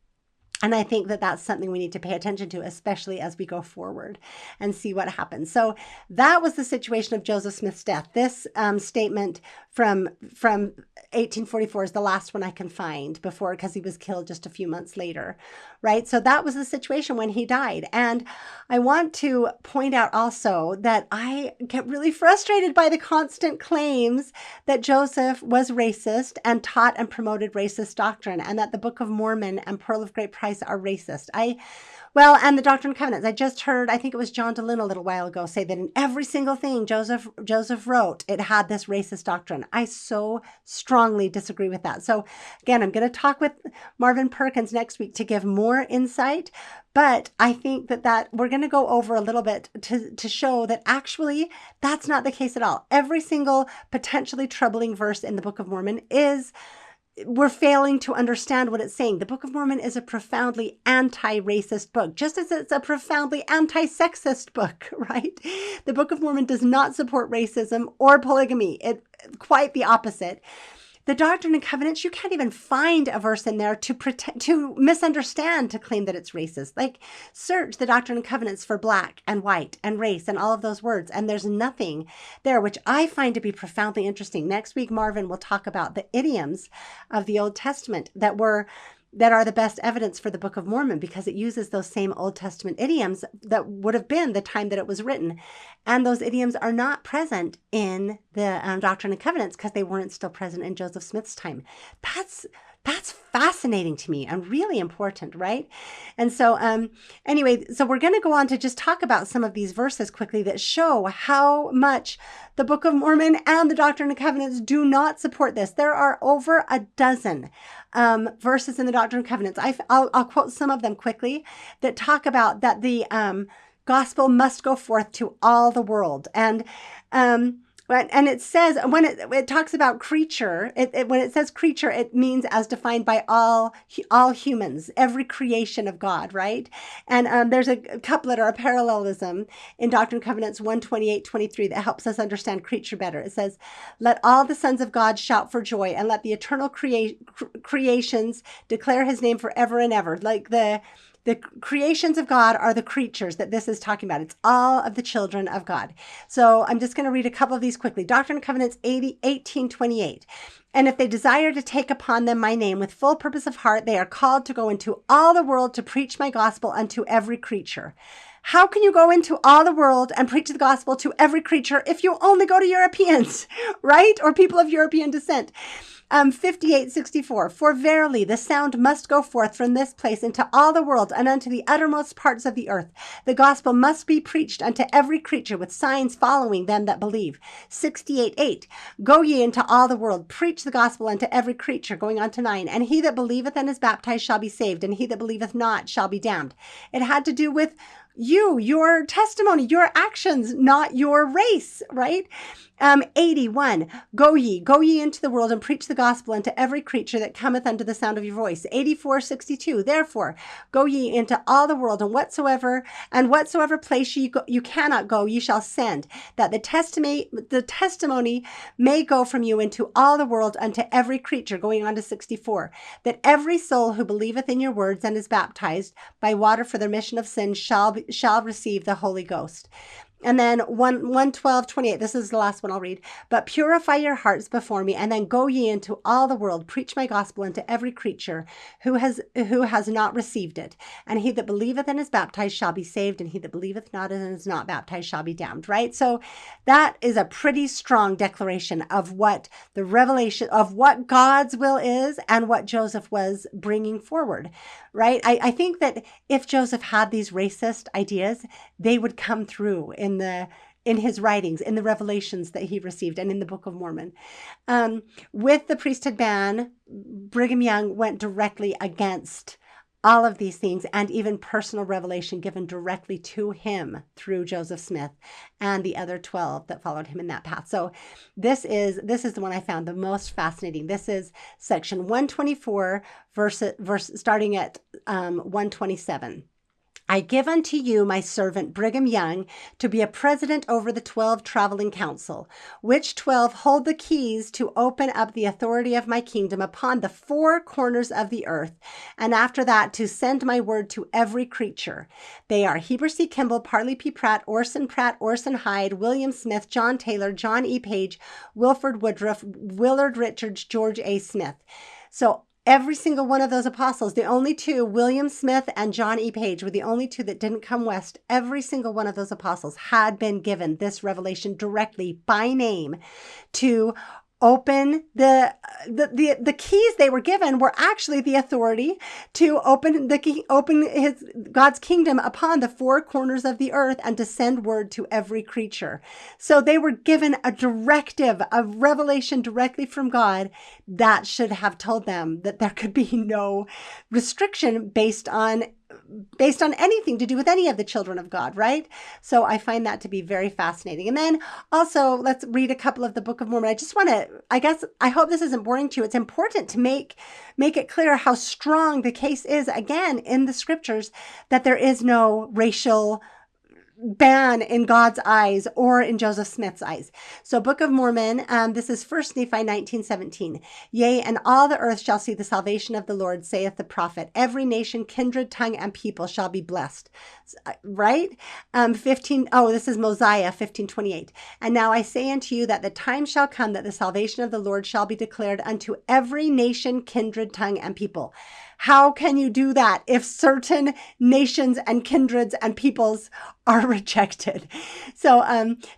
And I think that that's something we need to pay attention to, especially as we go forward and see what happens. So that was the situation of Joseph Smith's death. This statement from 1844 is the last one I can find before, because he was killed just a few months later, right? So that was the situation when he died. And I want to point out also that I get really frustrated by the constant claims that Joseph was racist and taught and promoted racist doctrine, and that the Book of Mormon and Pearl of Great Price are racist. And the Doctrine and Covenants. I just heard, I think it was John DeLynn a little while ago, say that in every single thing Joseph wrote, it had this racist doctrine. I so strongly disagree with that. So again, I'm going to talk with Marvin Perkins next week to give more insight. But I think that we're going to go over a little bit to show that actually that's not the case at all. Every single potentially troubling verse in the Book of Mormon we're failing to understand what it's saying. The Book of Mormon is a profoundly anti-racist book, just as it's a profoundly anti-sexist book, right? The Book of Mormon does not support racism or polygamy. Quite the opposite. The Doctrine and Covenants, you can't even find a verse in there to misunderstand, to claim that it's racist. Like, search the Doctrine and Covenants for black and white and race and all of those words, and there's nothing there, which I find to be profoundly interesting. Next week, Marvin will talk about the idioms of the Old Testament that are the best evidence for the Book of Mormon, because it uses those same Old Testament idioms that would have been the time that it was written. And those idioms are not present in the Doctrine and Covenants because they weren't still present in Joseph Smith's time. That's fascinating to me and really important, right? And so anyway, so we're going to go on to just talk about some of these verses quickly that show how much the Book of Mormon and the Doctrine and Covenants do not support this. There are over a dozen verses in the Doctrine and Covenants. I'll quote some of them quickly that talk about that the gospel must go forth to all the world. And it says, when it talks about creature, when it says creature, it means as defined by all humans, every creation of God, right? And there's a couplet or a parallelism in Doctrine and Covenants 1:28-23 that helps us understand creature better. It says, let all the sons of God shout for joy, and let the eternal creations declare his name forever and ever. Like the creations of God are the creatures that this is talking about. It's all of the children of God. So I'm just going to read a couple of these quickly. Doctrine and Covenants 18:28. And if they desire to take upon them my name with full purpose of heart, they are called to go into all the world to preach my gospel unto every creature. How can you go into all the world and preach the gospel to every creature if you only go to Europeans, right? Or people of European descent? 58:64. For verily the sound must go forth from this place into all the world and unto the uttermost parts of the earth. The gospel must be preached unto every creature with signs following them that believe. 68:8. Go ye into all the world, preach the gospel unto every creature. Going on to 9. And he that believeth and is baptized shall be saved, and he that believeth not shall be damned. It had to do with your testimony, your actions, not your race, right? 81, go ye into the world and preach the gospel unto every creature that cometh unto the sound of your voice. 84:62, therefore, go ye into all the world, and whatsoever place you cannot go, ye shall send, that the testimony may go from you into all the world unto every creature. Going on to 64, that every soul who believeth in your words and is baptized by water for the remission of sins shall receive the Holy Ghost. And then 1:12:28. This is the last one I'll read. But purify your hearts before me, and then go ye into all the world, preach my gospel unto every creature who has not received it. And he that believeth and is baptized shall be saved, and he that believeth not and is not baptized shall be damned. Right? So that is a pretty strong declaration of what the revelation of what God's will is and what Joseph was bringing forward. Right? I think that if Joseph had these racist ideas, they would come through in his writings, in the revelations that he received, and in the Book of Mormon. With the priesthood ban, Brigham Young went directly against all of these things, and even personal revelation given directly to him through Joseph Smith and the other 12 that followed him in that path. So this is the one I found the most fascinating. This is section 124, verse starting at 127. I give unto you my servant Brigham Young to be a president over the 12 traveling council, which 12 hold the keys to open up the authority of my kingdom upon the 4 corners of the earth, and after that to send my word to every creature. They are Heber C. Kimball, Parley P. Pratt, Orson Hyde, William Smith, John Taylor, John E. Page, Wilford Woodruff, Willard Richards, George A. Smith. So every single one of those apostles, the only 2, William Smith and John E. Page, were the only 2 that didn't come west. Every single one of those apostles had been given this revelation directly by name to open the keys they were given were actually the authority to open God's kingdom upon the 4 corners of the earth and to send word to every creature. So they were given a directive, a revelation directly from God that should have told them that there could be no restriction based on anything to do with any of the children of God, right? So I find that to be very fascinating. And then also, let's read a couple of the Book of Mormon. I just want to, I hope this isn't boring to you. It's important to make it clear how strong the case is, again, in the scriptures, that there is no racial ban in God's eyes or in Joseph Smith's eyes. So Book of Mormon, this is 1 Nephi 19:17. Yea, and all the earth shall see the salvation of the Lord, saith the prophet. Every nation, kindred, tongue, and people shall be blessed. Right? This is Mosiah 15:28. And now I say unto you that the time shall come that the salvation of the Lord shall be declared unto every nation, kindred, tongue, and people. How can you do that if certain nations and kindreds and peoples are rejected? So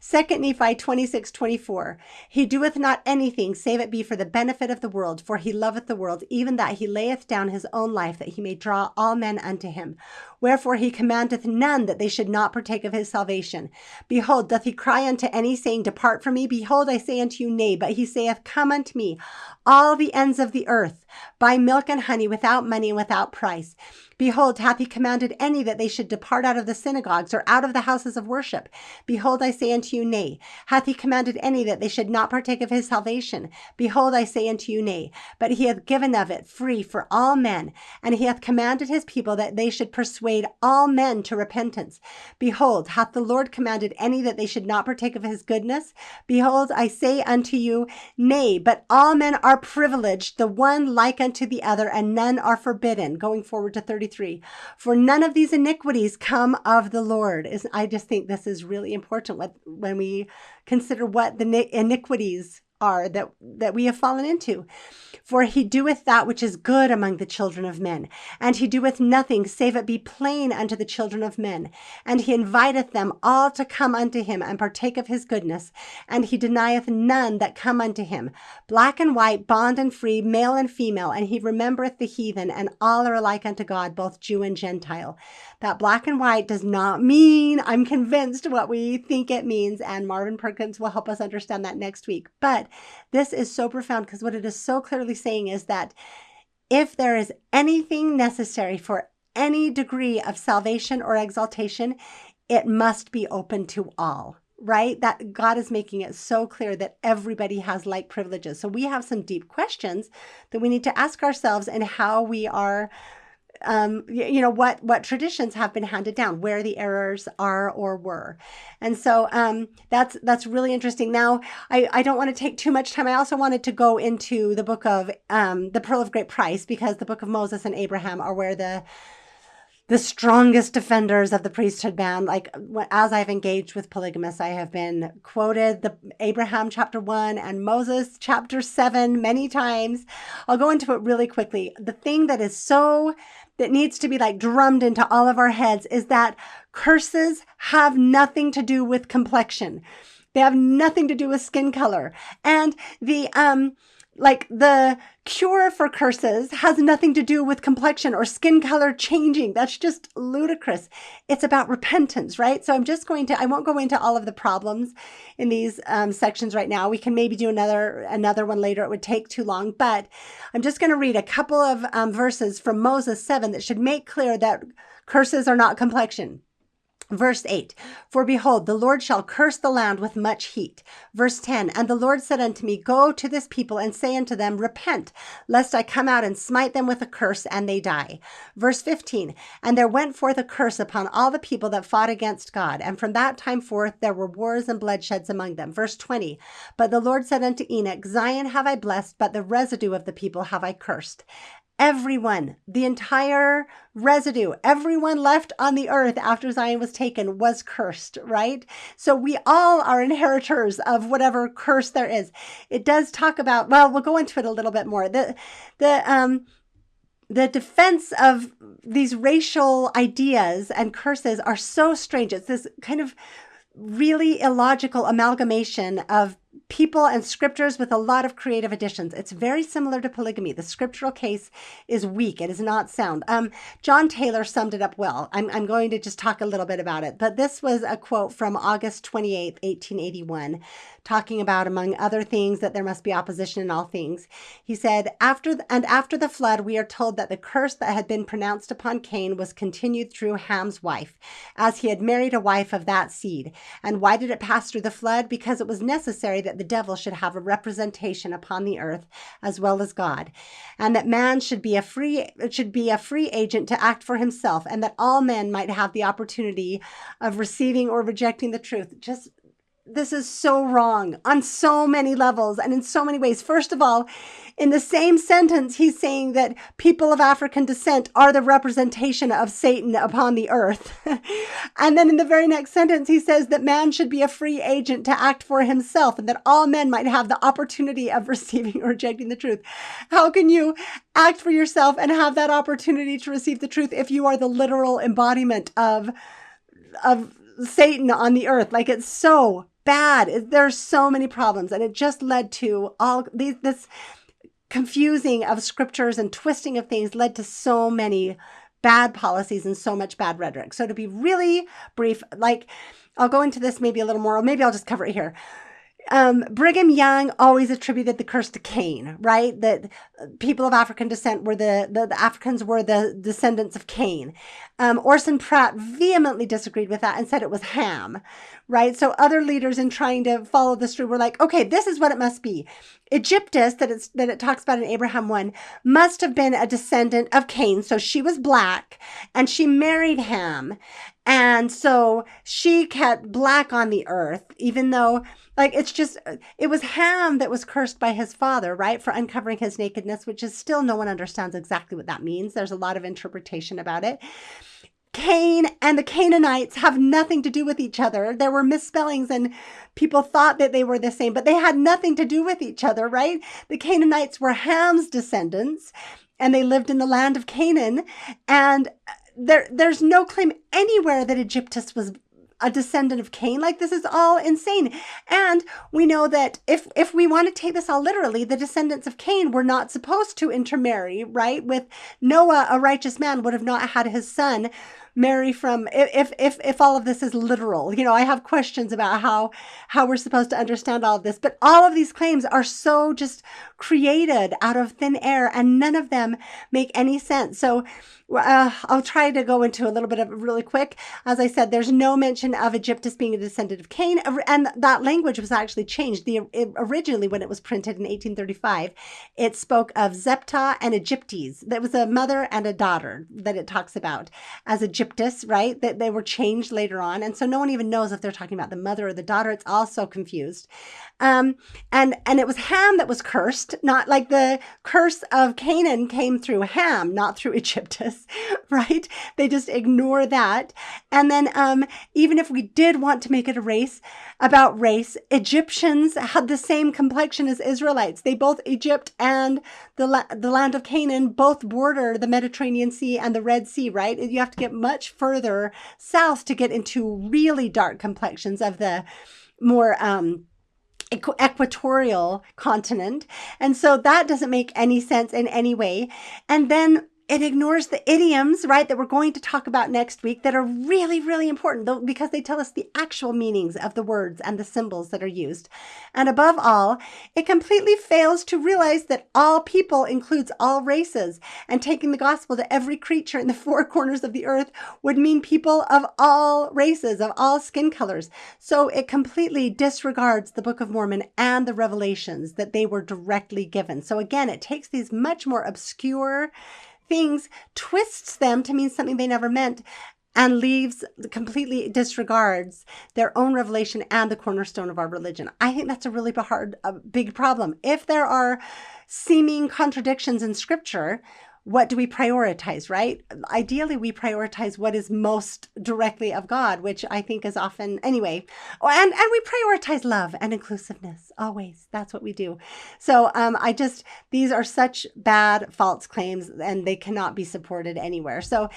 2 Nephi 26:24. He doeth not anything save it be for the benefit of the world, for he loveth the world, even that he layeth down his own life, that he may draw all men unto him. Wherefore he commandeth none that they should not partake of his salvation. Behold, doth he cry unto any, saying, Depart from me? Behold, I say unto you, Nay. But he saith, Come unto me, all the ends of the earth, buy milk and honey without money and without price. Behold, hath he commanded any that they should depart out of the synagogues or out of the houses of worship? Behold, I say unto you, Nay. Hath he commanded any that they should not partake of his salvation? Behold, I say unto you, Nay. But he hath given of it free for all men, and he hath commanded his people that they should persuade all men to repentance. Behold, hath the Lord commanded any that they should not partake of his goodness? Behold, I say unto you, Nay. But all men are privileged, the one like unto the other, and none are forbidden. Going forward to 33. For none of these iniquities come of the Lord. I just think this is really important when we consider what the iniquities are that we have fallen into. For he doeth that which is good among the children of men, and he doeth nothing save it be plain unto the children of men. And he inviteth them all to come unto him and partake of his goodness, and he denieth none that come unto him, black and white, bond and free, male and female, and he remembereth the heathen, and all are alike unto God, both Jew and Gentile. That black and white does not mean, I'm convinced, what we think it means, and Marvin Perkins will help us understand that next week. But this is so profound, because what it is so clearly saying is that if there is anything necessary for any degree of salvation or exaltation, it must be open to all, right? That God is making it so clear that everybody has like privileges. So we have some deep questions that we need to ask ourselves, and how we are what traditions have been handed down, where the errors are or were. And so that's really interesting. Now, I don't want to take too much time. I also wanted to go into the book of the Pearl of Great Price, because the book of Moses and Abraham are where the the strongest defenders of the priesthood ban. Like, as I've engaged with polygamists, I have been quoted the Abraham chapter 1 and Moses chapter 7 many times. I'll go into it really quickly. The thing that needs to be like drummed into all of our heads is that curses have nothing to do with complexion. They have nothing to do with skin color. And the cure for curses has nothing to do with complexion or skin color changing. That's just ludicrous. It's about repentance, right? So I won't go into all of the problems in these sections right now. We can maybe do another one later. It would take too long, but I'm just going to read a couple of verses from Moses 7 that should make clear that curses are not complexion. Verse 8, for behold, the Lord shall curse the land with much heat. Verse 10, and the Lord said unto me, go to this people and say unto them, repent, lest I come out and smite them with a curse and they die. Verse 15, and there went forth a curse upon all the people that fought against God. And from that time forth there were wars and bloodsheds among them. Verse 20, but the Lord said unto Enoch, Zion have I blessed, but the residue of the people have I cursed. Everyone, the entire residue, everyone left on the earth after Zion was taken was cursed, right? So we all are inheritors of whatever curse there is. It does talk about, well, we'll go into it a little bit more. The defense of these racial ideas and curses are so strange. It's this kind of really illogical amalgamation of people and scriptures with a lot of creative additions. It's very similar to polygamy. The scriptural case is weak. It is not sound. John Taylor summed it up well. I'm going to just talk a little bit about it. But this was a quote from August 28th, 1881, talking about, among other things, that there must be opposition in all things. He said, after the flood, we are told that the curse that had been pronounced upon Cain was continued through Ham's wife, as he had married a wife of that seed. And why did it pass through the flood? Because it was necessary that the devil should have a representation upon the earth as well as God, and that man should be a free agent to act for himself, and that all men might have the opportunity of receiving or rejecting the truth. This is so wrong on so many levels and in so many ways. First of all, in the same sentence, he's saying that people of African descent are the representation of Satan upon the earth. And then in the very next sentence, he says that man should be a free agent to act for himself, and that all men might have the opportunity of receiving or rejecting the truth. How can you act for yourself and have that opportunity to receive the truth if you are the literal embodiment of Satan on the earth? Like, it's so bad. There's so many problems, and it just led to all this confusing of scriptures and twisting of things led to so many bad policies and so much bad rhetoric. So to be really brief, like, I'll go into this maybe a little more, or maybe I'll just cover it here. Brigham Young always attributed the curse to Cain, right? That people of African descent were the Africans were the descendants of Cain. Orson Pratt vehemently disagreed with that and said it was Ham, right? So other leaders, in trying to follow this through, were like, okay, this is what it must be. Egyptus, that it talks about in Abraham 1, must have been a descendant of Cain. So she was black and she married Ham. And so she kept black on the earth, even though, like, it was Ham that was cursed by his father, right, for uncovering his nakedness, which is still, no one understands exactly what that means. There's a lot of interpretation about it. Cain and the Canaanites have nothing to do with each other. There were misspellings and people thought that they were the same, but they had nothing to do with each other, right? The Canaanites were Ham's descendants, and they lived in the land of Canaan. And there's no claim anywhere that Egyptus was a descendant of Cain. Like, this is all insane. And we know that if we want to take this all literally, the descendants of Cain were not supposed to intermarry, right? With Noah, a righteous man would have not had his son marry from, if all of this is literal. You know, I have questions about how we're supposed to understand all of this, but all of these claims are so just created out of thin air, and none of them make any sense. So I'll try to go into a little bit of it really quick. As I said, there's no mention of Egyptus being a descendant of Cain, and that language was actually changed. Originally, when it was printed in 1835, it spoke of Zepta and Egyptes. That was a mother and a daughter that it talks about as Egyptus, right? That they were changed later on, and so no one even knows if they're talking about the mother or the daughter. It's all so confused. And it was Ham that was cursed, not like the curse of Canaan came through Ham, not through Egyptus, right? They just ignore that. And then even if we did want to make it a race, about race, Egyptians had the same complexion as Israelites. They both, Egypt and the land of Canaan, both border the Mediterranean Sea and the Red Sea, right? You have to get much further south to get into really dark complexions of the more equatorial continent. And so that doesn't make any sense in any way. And then it ignores the idioms, right, that we're going to talk about next week that are really, really important, though, because they tell us the actual meanings of the words and the symbols that are used. And above all, it completely fails to realize that all people includes all races, and taking the gospel to every creature in the four corners of the earth would mean people of all races, of all skin colors. So it completely disregards the Book of Mormon and the revelations that they were directly given. So again, it takes these much more obscure things, twists them to mean something they never meant, and completely disregards their own revelation and the cornerstone of our religion. I think that's a really big problem. If there are seeming contradictions in Scripture, what do we prioritize, right? Ideally, we prioritize what is most directly of God, which I think is often, anyway. Oh, and we prioritize love and inclusiveness, always. That's what we do. So these are such bad false claims, and they cannot be supported anywhere. So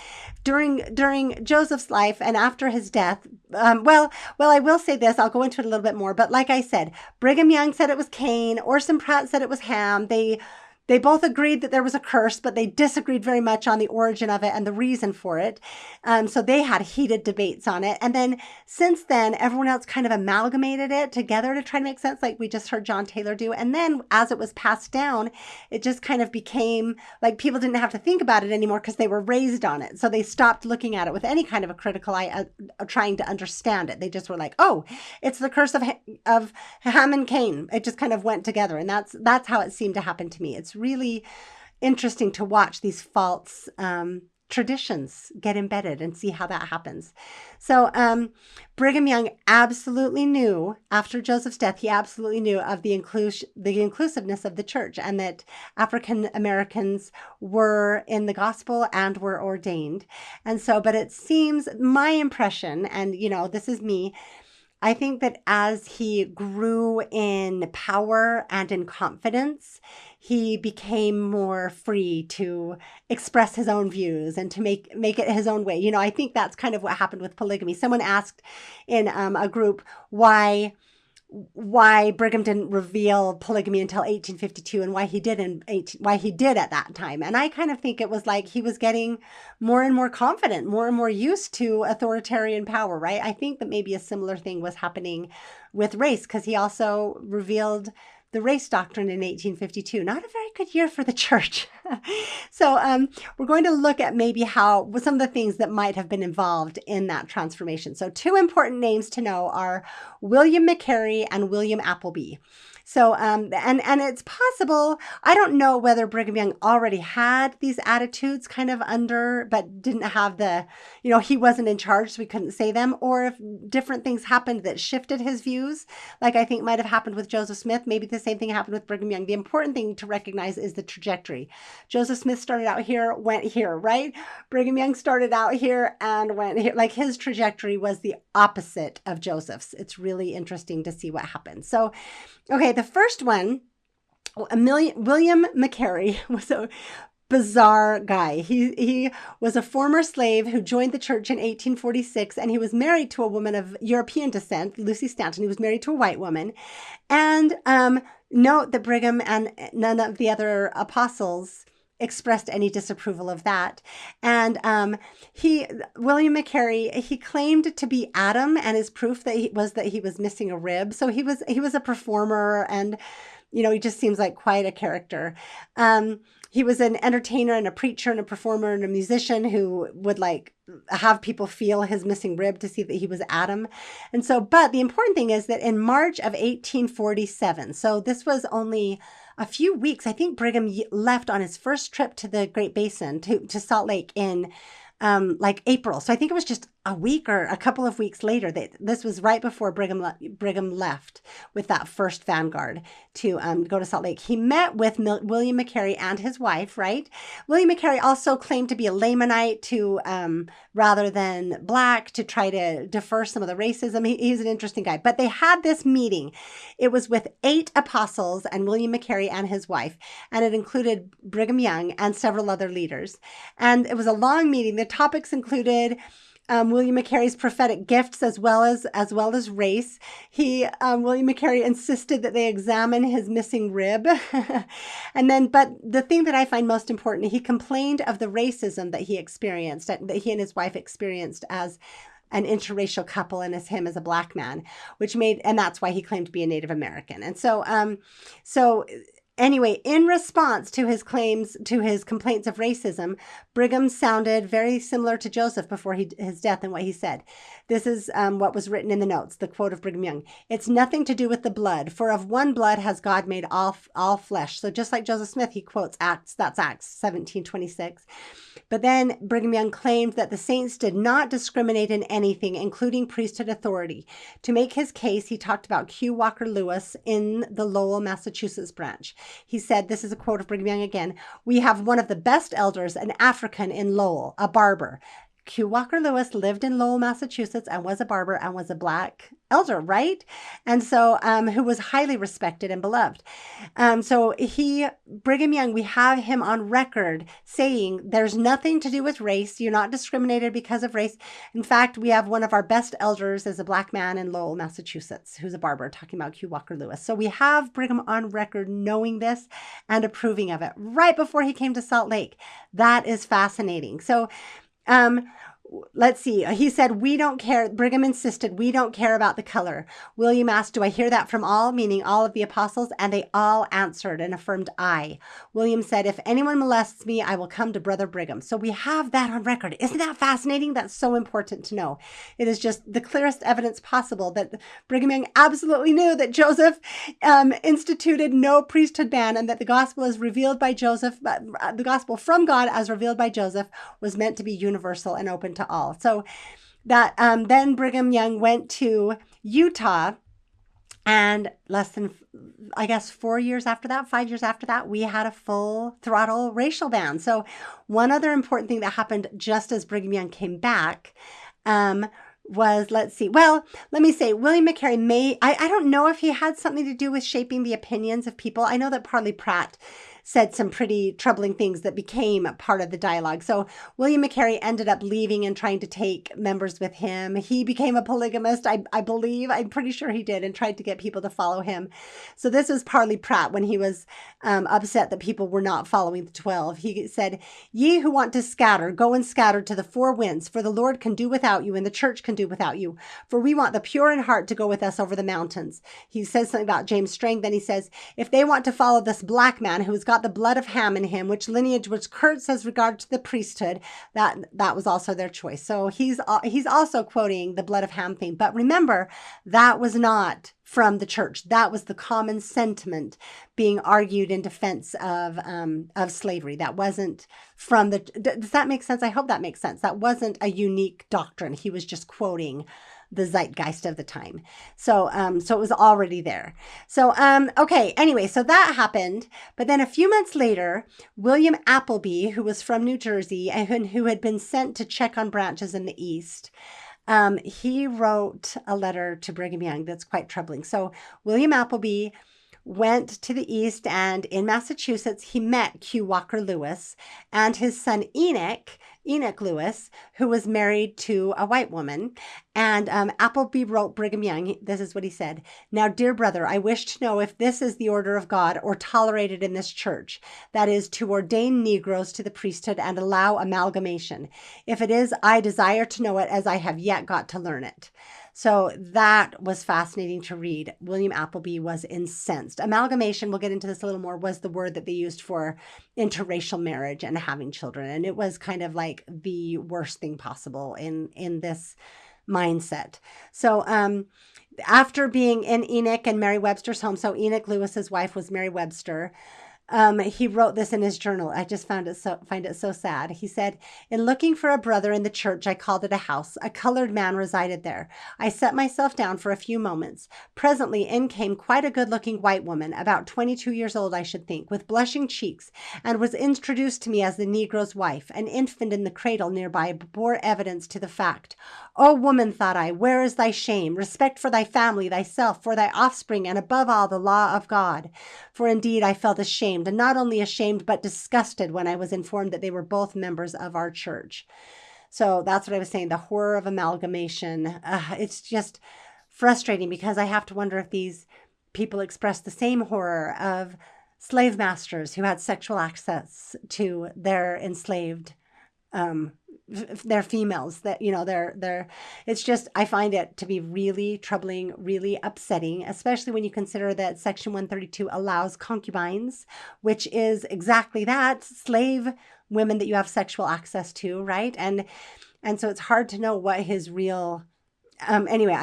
during Joseph's life and after his death, I will say this, I'll go into it a little bit more, but like I said, Brigham Young said it was Cain, Orson Pratt said it was Ham. They both agreed that there was a curse, but they disagreed very much on the origin of it and the reason for it. So they had heated debates on it. And then since then, everyone else kind of amalgamated it together to try to make sense, like we just heard John Taylor do. And then as it was passed down, it just kind of became like people didn't have to think about it anymore because they were raised on it. So they stopped looking at it with any kind of a critical eye, trying to understand it. They just were like, oh, it's the curse of Ham and Cain. It just kind of went together. And that's how it seemed to happen to me. It's really interesting to watch these false traditions get embedded and see how that happens. So Brigham Young absolutely knew, after Joseph's death, he absolutely knew of the inclusiveness of the church, and that African Americans were in the gospel and were ordained. And so, but it seems, my impression, and this is me, I think that as he grew in power and in confidence, he became more free to express his own views and to make it his own way. I think that's kind of what happened with polygamy. Someone asked in a group why Brigham didn't reveal polygamy until 1852 and why he did at that time. And I kind of think it was like he was getting more and more confident, more and more used to authoritarian power, right? I think that maybe a similar thing was happening with race, because he also revealed the race doctrine in 1852. Not a very good year for the church. So we're going to look at maybe how some of the things that might have been involved in that transformation. So two important names to know are William McCary and William Appleby. So, and it's possible, I don't know whether Brigham Young already had these attitudes kind of but didn't have he wasn't in charge, so we couldn't say them, or if different things happened that shifted his views, like I think might have happened with Joseph Smith. Maybe the same thing happened with Brigham Young. The important thing to recognize is the trajectory. Joseph Smith started out here, went here, right? Brigham Young started out here and went here. Like his trajectory was the opposite of Joseph's. It's really interesting to see what happened. So, okay, the first one, William McCary, was a bizarre guy. He was a former slave who joined the church in 1846, and he was married to a woman of European descent, Lucy Stanton. He was married to a white woman. And note that Brigham and none of the other apostles expressed any disapproval of that. And William McCary, he claimed to be Adam, and his proof that he was missing a rib. So he was a performer, and he just seems like quite a character. He was an entertainer and a preacher and a performer and a musician who would have people feel his missing rib to see that he was Adam. And so, but the important thing is that in March of 1847, so this was only a few weeks, I think Brigham left on his first trip to the Great Basin to Salt Lake in April. So I think it was just a week or a couple of weeks later. This was right before Brigham left with that first vanguard to go to Salt Lake. He met with William McCary and his wife, right? William McCary also claimed to be a Lamanite rather than black, to try to defer some of the racism. He's an interesting guy. But they had this meeting. It was with 8 apostles and William McCary and his wife, and it included Brigham Young and several other leaders. And it was a long meeting. The topics included William McCary's prophetic gifts as well as race. William McCary insisted that they examine his missing rib. But the thing that I find most important, he complained of the racism that he experienced, that he and his wife experienced as an interracial couple and as him as a black man, and that's why he claimed to be a Native American. And so anyway, in response to his complaints of racism, Brigham sounded very similar to Joseph before his death and what he said. This is what was written in the notes, the quote of Brigham Young. "It's nothing to do with the blood, for of one blood has God made all flesh." So just like Joseph Smith, he quotes Acts 17:26. But then Brigham Young claimed that the saints did not discriminate in anything, including priesthood authority. To make his case, he talked about Q. Walker Lewis in the Lowell, Massachusetts branch. He said, this is a quote of Brigham Young again, "We have one of the best elders, an African in Lowell, a barber." Q. Walker Lewis lived in Lowell, Massachusetts, and was a barber and was a black elder, right? And so, who was highly respected and beloved. Brigham Young, we have him on record saying there's nothing to do with race. You're not discriminated because of race. In fact, we have one of our best elders as a black man in Lowell, Massachusetts, who's a barber, talking about Q. Walker Lewis. So we have Brigham on record knowing this and approving of it right before he came to Salt Lake. That is fascinating. So, let's see. He said, "We don't care." Brigham insisted, "We don't care about the color." William asked, "Do I hear that from all?" meaning all of the apostles, and they all answered and affirmed aye. William said, "If anyone molests me, I will come to Brother Brigham." So we have that on record. Isn't that fascinating? That's so important to know. It is just the clearest evidence possible that Brigham Young absolutely knew that Joseph instituted no priesthood ban, and that the gospel is revealed by Joseph, the gospel from God as revealed by Joseph was meant to be universal and open to all. So that then Brigham Young went to Utah, and less than, I guess, 5 years after that, we had a full throttle racial ban. So one other important thing that happened just as Brigham Young came back was, let me say, William McCary I don't know if he had something to do with shaping the opinions of people. I know that Parley Pratt said some pretty troubling things that became part of the dialogue. So William McCary ended up leaving and trying to take members with him. He became a polygamist, I believe. I'm pretty sure he did, and tried to get people to follow him. So this was Parley Pratt when he was upset that people were not following the 12. He said, "Ye who want to scatter, go and scatter to the 4 winds, for the Lord can do without you, and the church can do without you. For we want the pure in heart to go with us over the mountains." He says something about James Strang. Then he says, "If they want to follow this black man who's got the blood of Ham in him, which lineage was cursed as regard to the priesthood," that was also their choice. So he's also quoting the blood of Ham thing. But remember, that was not from the church. That was the common sentiment being argued in defense of slavery. That wasn't from the. Does that make sense? I hope that makes sense. That wasn't a unique doctrine. He was just quoting the zeitgeist of the time. So it was already there. So, okay. Anyway, so that happened. But then a few months later, William Appleby, who was from New Jersey and who had been sent to check on branches in the East, he wrote a letter to Brigham Young that's quite troubling. So William Appleby went to the East, and in Massachusetts, he met Q. Walker Lewis and his son Enoch Lewis, who was married to a white woman. And Appleby wrote Brigham Young, this is what he said: "Now, dear brother, I wish to know if this is the order of God or tolerated in this church, that is, to ordain Negroes to the priesthood and allow amalgamation. If it is, I desire to know it, as I have yet got to learn it." So that was fascinating to read. William Appleby was incensed. Amalgamation, we'll get into this a little more, was the word that they used for interracial marriage and having children. And it was kind of like the worst thing possible in this mindset. So after being in Enoch and Mary Webster's home, so Enoch Lewis's wife was Mary Webster, He wrote this in his journal. I just find it so sad. He said, "In looking for a brother in the church, I called it a house. A colored man resided there. I set myself down for a few moments. Presently in came quite a good-looking white woman, about 22 years old, I should think, with blushing cheeks, and was introduced to me as the Negro's wife. An infant in the cradle nearby bore evidence to the fact. O woman, thought I, where is thy shame, respect for thy family, thyself, for thy offspring, and above all the law of God? For indeed I felt ashamed, and not only ashamed, but disgusted when I was informed that they were both members of our church." So that's what I was saying, the horror of amalgamation. It's just frustrating because I have to wonder if these people express the same horror of slave masters who had sexual access to their enslaved their females, that, you know, it's just, I find it to be really troubling, really upsetting, especially when you consider that Section 132 allows concubines, which is exactly that, slave women that you have sexual access to, right? And so it's hard to know what his real, anyway,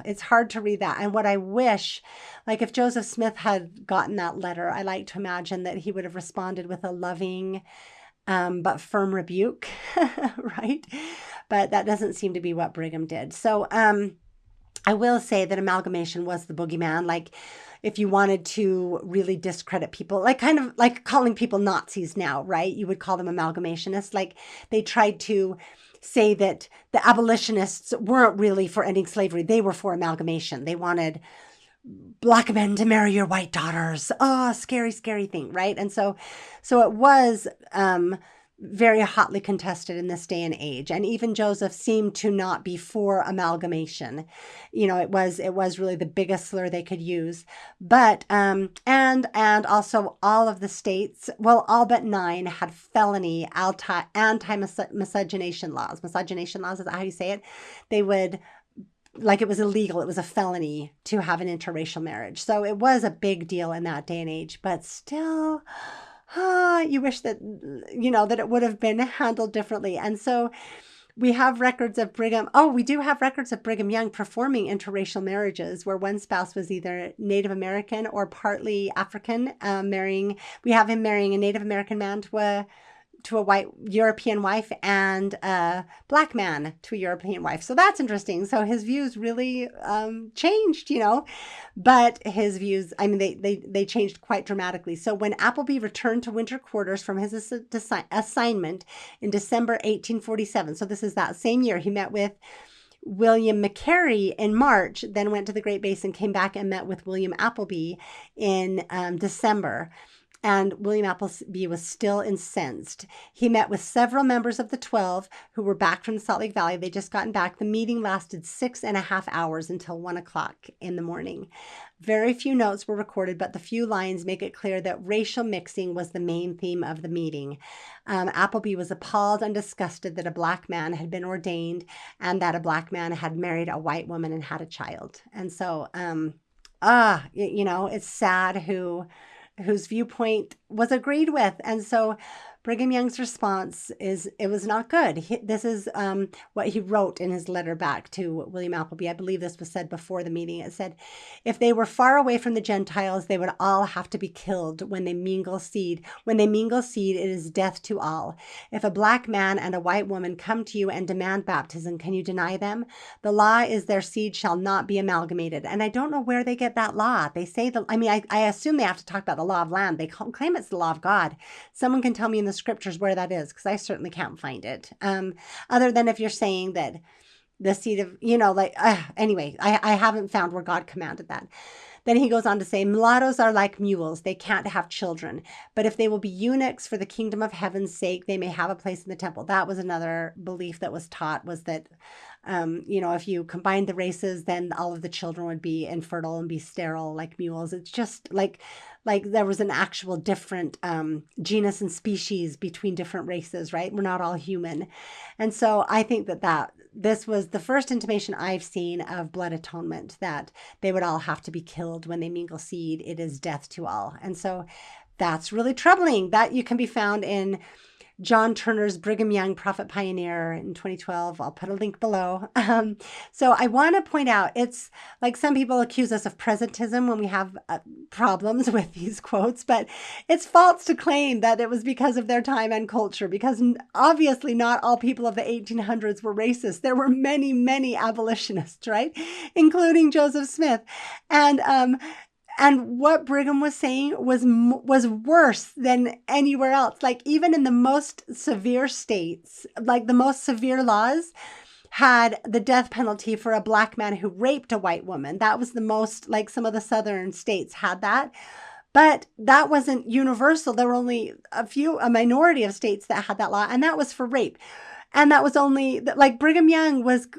it's hard to read that. And what I wish, like if Joseph Smith had gotten that letter, I like to imagine that he would have responded with a loving, but firm rebuke, right? But that doesn't seem to be what Brigham did. So I will say that amalgamation was the boogeyman. Like if you wanted to really discredit people, like kind of like calling people Nazis now, right? You would call them amalgamationists. Like they tried to say that the abolitionists weren't really for ending slavery. They were for amalgamation. They wanted Black men to marry your white daughters. Oh, scary, scary thing, right? And so it was very hotly contested in this day and age. And even Joseph seemed to not be for amalgamation. You know, it was really the biggest slur they could use. But and also all of the states, well, all but 9 had felony anti-miscegenation laws. Miscegenation laws, is that how you say it? They would, like, it was illegal. It was a felony to have an interracial marriage. So it was a big deal in that day and age, but still, you wish that, you know, that it would have been handled differently. And so we have records of Brigham. Oh, we do have records of Brigham Young performing interracial marriages where one spouse was either Native American or partly African, we have him marrying a Native American man to a white European wife and a Black man to a European wife. So that's interesting. So his views really changed, you know, but his views, I mean, they changed quite dramatically. So when Appleby returned to winter quarters from his assignment in December 1847, so this is that same year, he met with William McCary in March, then went to the Great Basin, came back and met with William Appleby in December. And William Appleby was still incensed. He met with several members of the 12 who were back from the Salt Lake Valley. They just gotten back. The meeting lasted 6.5 hours until 1 o'clock in the morning. Very few notes were recorded, but the few lines make it clear that racial mixing was the main theme of the meeting. Appleby was appalled and disgusted that a Black man had been ordained and that a Black man had married a white woman and had a child. And so, you know, it's sad whose viewpoint was agreed with. And so Brigham Young's response is, it was not good. This is what he wrote in his letter back to William Appleby. I believe this was said before the meeting. It said, "If they were far away from the Gentiles, they would all have to be killed when they mingle seed. When they mingle seed, it is death to all. If a Black man and a white woman come to you and demand baptism, can you deny them? The law is their seed shall not be amalgamated." And I don't know where they get that law. They say I assume they have to talk about the law of land. They claim it's the law of God. Someone can tell me in the scriptures where that is, because I certainly can't find it. Other than if you're saying that the seed of, you know, like, anyway, I haven't found where God commanded that. Then he goes on to say, "Mulattoes are like mules. They can't have children. But if they will be eunuchs for the kingdom of heaven's sake, they may have a place in the temple." That was another belief that was taught, was that, you know, if you combined the races, then all of the children would be infertile and be sterile like mules. It's just like there was an actual different genus and species between different races, right? We're not all human. And so I think that this was the first intimation I've seen of blood atonement, that they would all have to be killed when they mingle seed. It is death to all. And so that's really troubling. That you can be found in John Turner's Brigham Young Prophet Pioneer in 2012. I'll put a link below. So I want to point out, it's like some people accuse us of presentism when we have problems with these quotes, but it's false to claim that it was because of their time and culture, because obviously not all people of the 1800s were racist. There were many, many abolitionists, right? Including Joseph Smith. And what Brigham was saying was worse than anywhere else. Like even in the most severe states, like the most severe laws had the death penalty for a black man who raped a white woman. That was the most, like some of the southern states had that. But that wasn't universal. There were only a minority of states that had that law, and that was for rape. And that was only, like Brigham Young was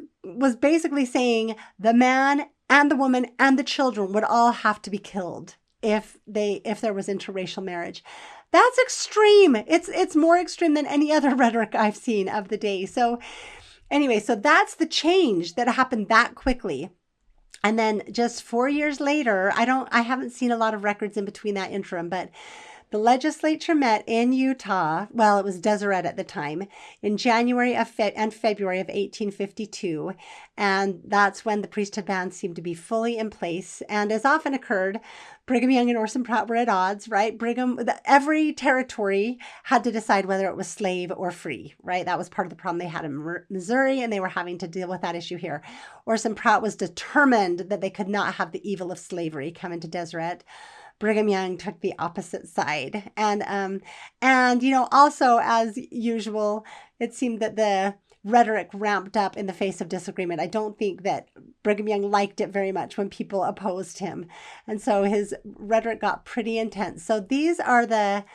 basically saying the man and the woman and the children would all have to be killed if there was interracial marriage. That's extreme. It's more extreme than any other rhetoric I've seen of the day. So anyway, so that's the change that happened that quickly. And then just 4 years later, I haven't seen a lot of records in between that interim, but the legislature met in Utah, well, it was Deseret at the time, in January and February of 1852. And that's when the priesthood ban seemed to be fully in place. And as often occurred, Brigham Young and Orson Pratt were at odds, right? Every territory had to decide whether it was slave or free, right? That was part of the problem they had in Missouri, and they were having to deal with that issue here. Orson Pratt was determined that they could not have the evil of slavery come into Deseret. Brigham Young took the opposite side. And also as usual, it seemed that the rhetoric ramped up in the face of disagreement. I don't think that Brigham Young liked it very much when people opposed him. And so his rhetoric got pretty intense. So these are the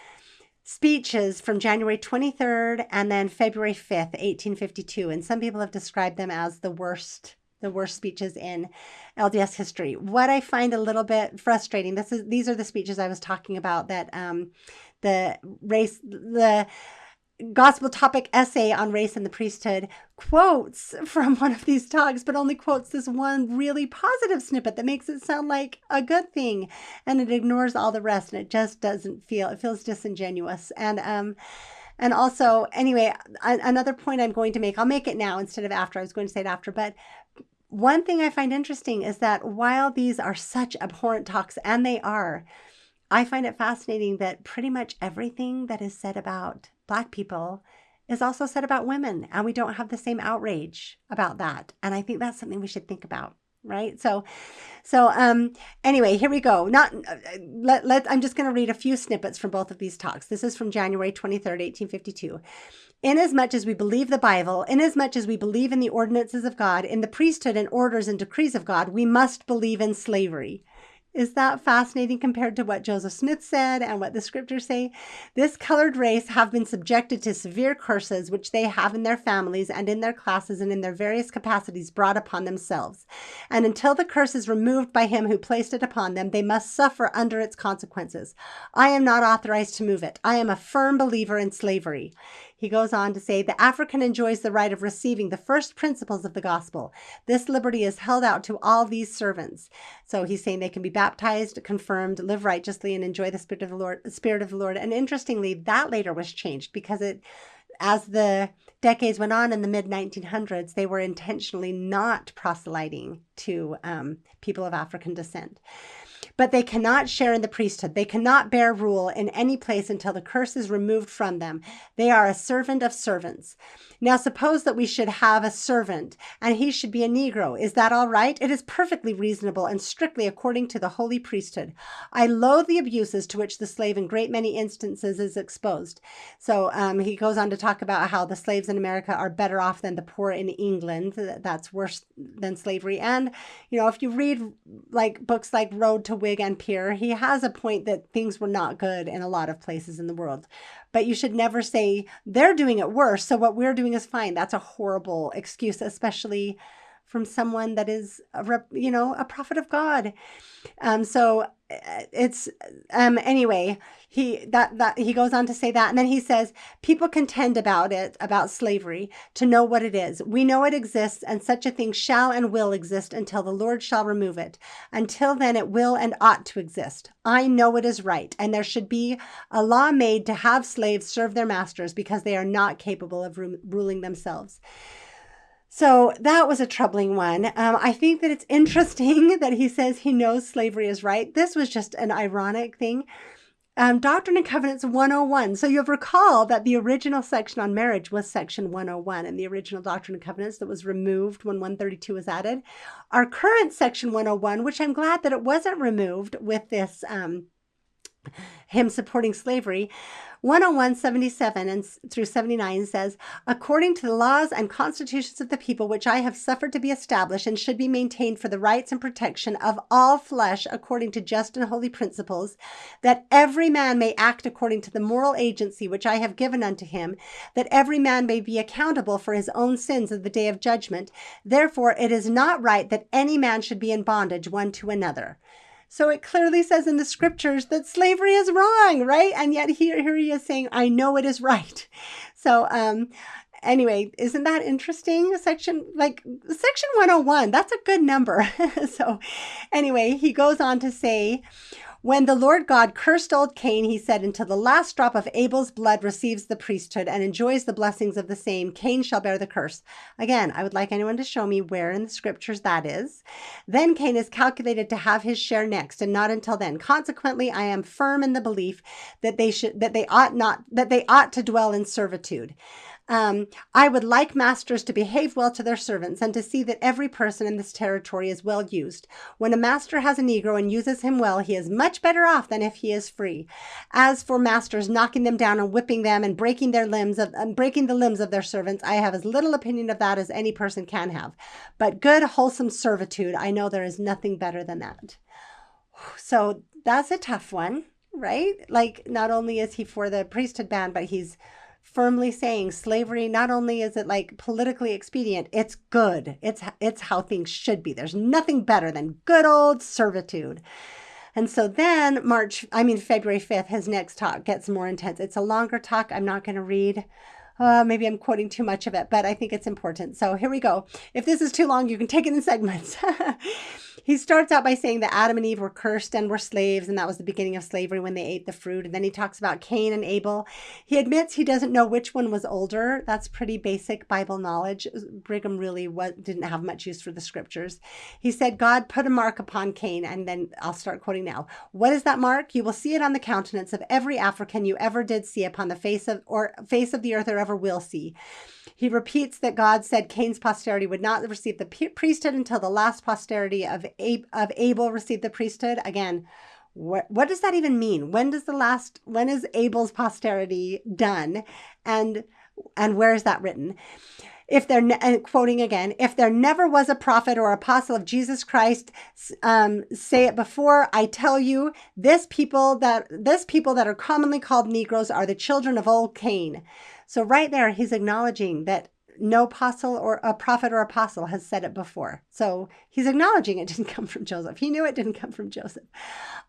speeches from January 23rd and then February 5th, 1852. And some people have described them as the worst speeches in LDS history. What I find a little bit frustrating, these are the speeches I was talking about, that the gospel topic essay on race and the priesthood quotes from one of these talks, but only quotes this one really positive snippet that makes it sound like a good thing, and it ignores all the rest, and it just doesn't feel, it feels disingenuous. And also, anyway, another point I'm going to make, I'll make it now instead of after. I was going to say it after, but one thing I find interesting is that while these are such abhorrent talks, and they are, I find it fascinating that pretty much everything that is said about Black people is also said about women, and we don't have the same outrage about that. And I think that's something we should think about, right? So anyway, here we go. I'm just going to read a few snippets from both of these talks. This is from January 23rd, 1852. Inasmuch as we believe the Bible, inasmuch as we believe in the ordinances of God, in the priesthood and orders and decrees of God, we must believe in slavery. Is that fascinating compared to what Joseph Smith said and what the scriptures say? This colored race have been subjected to severe curses, which they have in their families and in their classes and in their various capacities brought upon themselves. And until the curse is removed by him who placed it upon them, they must suffer under its consequences. I am not authorized to move it. I am a firm believer in slavery. He goes on to say, the African enjoys the right of receiving the first principles of the gospel. This liberty is held out to all these servants. So he's saying they can be baptized, confirmed, live righteously, and enjoy the Spirit of the Lord. And interestingly, that later was changed because as the decades went on in the mid-1900s, they were intentionally not proselyting to people of African descent. But they cannot share in the priesthood. They cannot bear rule in any place until the curse is removed from them. They are a servant of servants. Now, suppose that we should have a servant and he should be a Negro. Is that all right? It is perfectly reasonable and strictly according to the holy priesthood. I loathe the abuses to which the slave in great many instances is exposed. So he goes on to talk about how the slaves in America are better off than the poor in England. That's worse than slavery. And, if you read books like Road to Whig and Peer, he has a point that things were not good in a lot of places in the world. But you should never say they're doing it worse, so what we're doing is fine. That's a horrible excuse, especially from someone that is, a prophet of God. So it's anyway, he goes on to say that, and then he says people contend about slavery to know what it is. We know it exists, and such a thing shall and will exist until the Lord shall remove it. Until then it will and ought to exist. I know it is right, and there should be a law made to have slaves serve their masters because they are not capable of ruling themselves. So that was a troubling one. I think that it's interesting that he says he knows slavery is right. This was just an ironic thing. Doctrine and Covenants 101. So you'll recall that the original section on marriage was section 101 in the original Doctrine and Covenants that was removed when 132 was added. Our current section 101, which I'm glad that it wasn't removed with this him supporting slavery, 101:77 and through 79 says, according to the laws and constitutions of the people which I have suffered to be established and should be maintained for the rights and protection of all flesh according to just and holy principles, that every man may act according to the moral agency which I have given unto him, that every man may be accountable for his own sins at the day of judgment. Therefore it is not right that any man should be in bondage one to another. So it clearly says in the scriptures that slavery is wrong, right? And yet here he is saying, I know it is right. So anyway, isn't that interesting? Section 101, that's a good number. So anyway, he goes on to say, when the Lord God cursed old Cain, he said, until the last drop of Abel's blood receives the priesthood and enjoys the blessings of the same, Cain shall bear the curse. Again, I would like anyone to show me where in the scriptures that is. Then Cain is calculated to have his share next, and not until then. Consequently, I am firm in the belief that they ought to dwell in servitude. I would like masters to behave well to their servants and to see that every person in this territory is well used. When a master has a Negro and uses him well, he is much better off than if he is free. As for masters knocking them down and whipping them and breaking the limbs of their servants, I have as little opinion of that as any person can have. But good, wholesome servitude, I know there is nothing better than that. So that's a tough one, right? Like, not only is he for the priesthood ban, but he's firmly saying slavery, not only is it like politically expedient, it's good. It's how things should be. There's nothing better than good old servitude. And so then February 5th, his next talk gets more intense. It's a longer talk. I'm not going to read. Maybe I'm quoting too much of it, but I think it's important. So here we go. If this is too long, you can take it in segments. He starts out by saying that Adam and Eve were cursed and were slaves, and that was the beginning of slavery when they ate the fruit. And then he talks about Cain and Abel. He admits he doesn't know which one was older. That's pretty basic Bible knowledge. Brigham really didn't have much use for the scriptures. He said, God put a mark upon Cain, and then I'll start quoting now. What is that mark? You will see it on the countenance of every African you ever did see upon the face of the earth or ever will see. He repeats that God said Cain's posterity would not receive the priesthood until the last posterity of Abel received the priesthood. Again, what does that even mean? When is Abel's posterity done? And where is that written? Quoting again, if there never was a prophet or apostle of Jesus Christ, say it before, I tell you, this people that are commonly called Negroes are the children of old Cain. So right there, he's acknowledging that no apostle or a prophet or apostle has said it before. So he's acknowledging it didn't come from Joseph. He knew it didn't come from Joseph.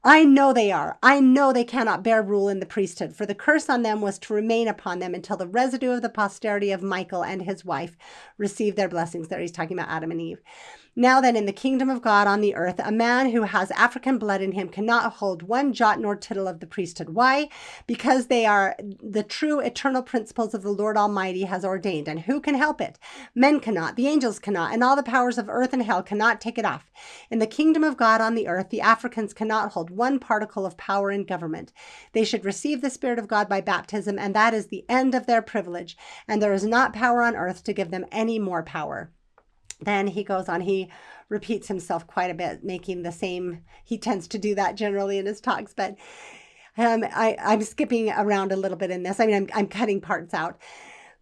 I know they are. I know they cannot bear rule in the priesthood, for the curse on them was to remain upon them until the residue of the posterity of Michael and his wife received their blessings. There he's talking about Adam and Eve. Now then, in the kingdom of God on the earth, a man who has African blood in him cannot hold one jot nor tittle of the priesthood. Why? Because they are the true eternal principles of the Lord Almighty has ordained. And who can help it? Men cannot, the angels cannot, and all the powers of earth and hell cannot take it off. In the kingdom of God on the earth, the Africans cannot hold one particle of power in government. They should receive the Spirit of God by baptism, and that is the end of their privilege. And there is not power on earth to give them any more power. Then he goes on, he repeats himself quite a bit, making the same, he tends to do that generally in his talks, but I'm skipping around a little bit in this. I'm cutting parts out.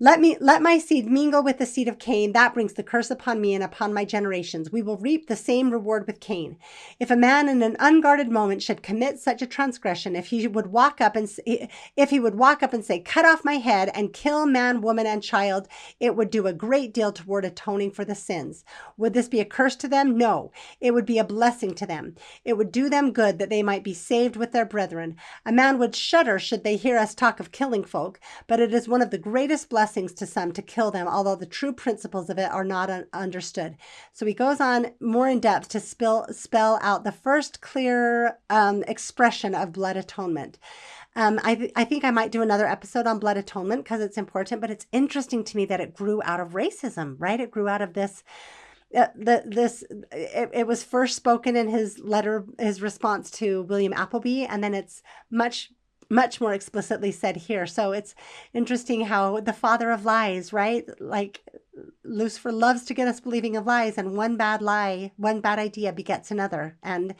Let my seed mingle with the seed of Cain. That brings the curse upon me and upon my generations. We will reap the same reward with Cain. If a man in an unguarded moment should commit such a transgression, if he would walk up and say, cut off my head and kill man, woman, and child, it would do a great deal toward atoning for the sins. Would this be a curse to them? No, it would be a blessing to them. It would do them good that they might be saved with their brethren. A man would shudder should they hear us talk of killing folk, but it is one of the greatest blessings to some to kill them, although the true principles of it are not understood. So he goes on more in depth to spell out the first clear expression of blood atonement. I think I might do another episode on blood atonement because it's important, but it's interesting to me that it grew out of racism, right? It grew out of this. It was first spoken in his letter, his response to William Appleby, and then it's much more explicitly said here. So it's interesting how the father of lies, right? Like Lucifer loves to get us believing of lies, and one bad lie, one bad idea begets another. And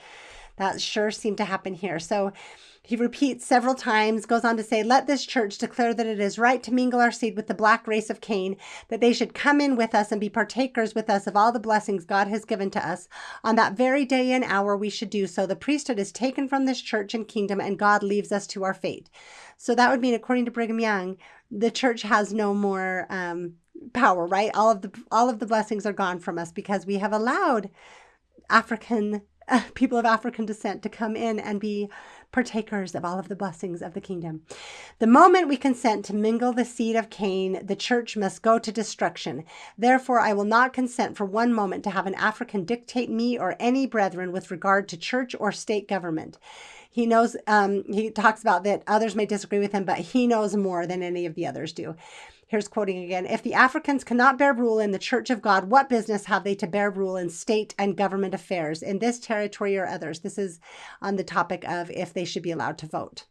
that sure seemed to happen here. So he repeats several times, goes on to say, let this church declare that it is right to mingle our seed with the black race of Cain, that they should come in with us and be partakers with us of all the blessings God has given to us. On that very day and hour we should do so. The priesthood is taken from this church and kingdom, and God leaves us to our fate. So that would mean, according to Brigham Young, the church has no more power, right? All of the blessings are gone from us because we have allowed people of African descent to come in and be partakers of all of the blessings of the kingdom. The moment we consent to mingle the seed of Cain, the church must go to destruction. Therefore, I will not consent for one moment to have an African dictate me or any brethren with regard to church or state government. He knows, he talks about that others may disagree with him, but he knows more than any of the others do. Here's quoting again. If the Africans cannot bear rule in the church of God, what business have they to bear rule in state and government affairs in this territory or others? This is on the topic of if they should be allowed to vote.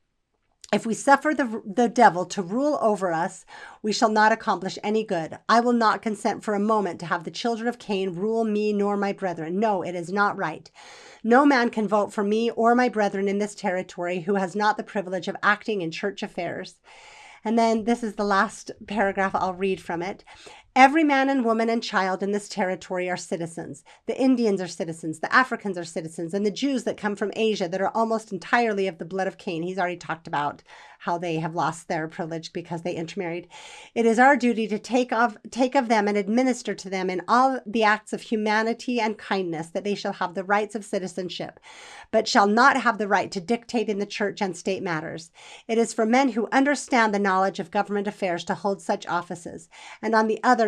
If we suffer the devil to rule over us, we shall not accomplish any good. I will not consent for a moment to have the children of Cain rule me nor my brethren. No, it is not right. No man can vote for me or my brethren in this territory who has not the privilege of acting in church affairs. And then this is the last paragraph I'll read from it. Every man and woman and child in this territory are citizens. The Indians are citizens, the Africans are citizens, and the Jews that come from Asia that are almost entirely of the blood of Cain. He's already talked about how they have lost their privilege because they intermarried. It is our duty to take of them and administer to them in all the acts of humanity and kindness, that they shall have the rights of citizenship, but shall not have the right to dictate in the church and state matters. It is for men who understand the knowledge of government affairs to hold such offices, and on the other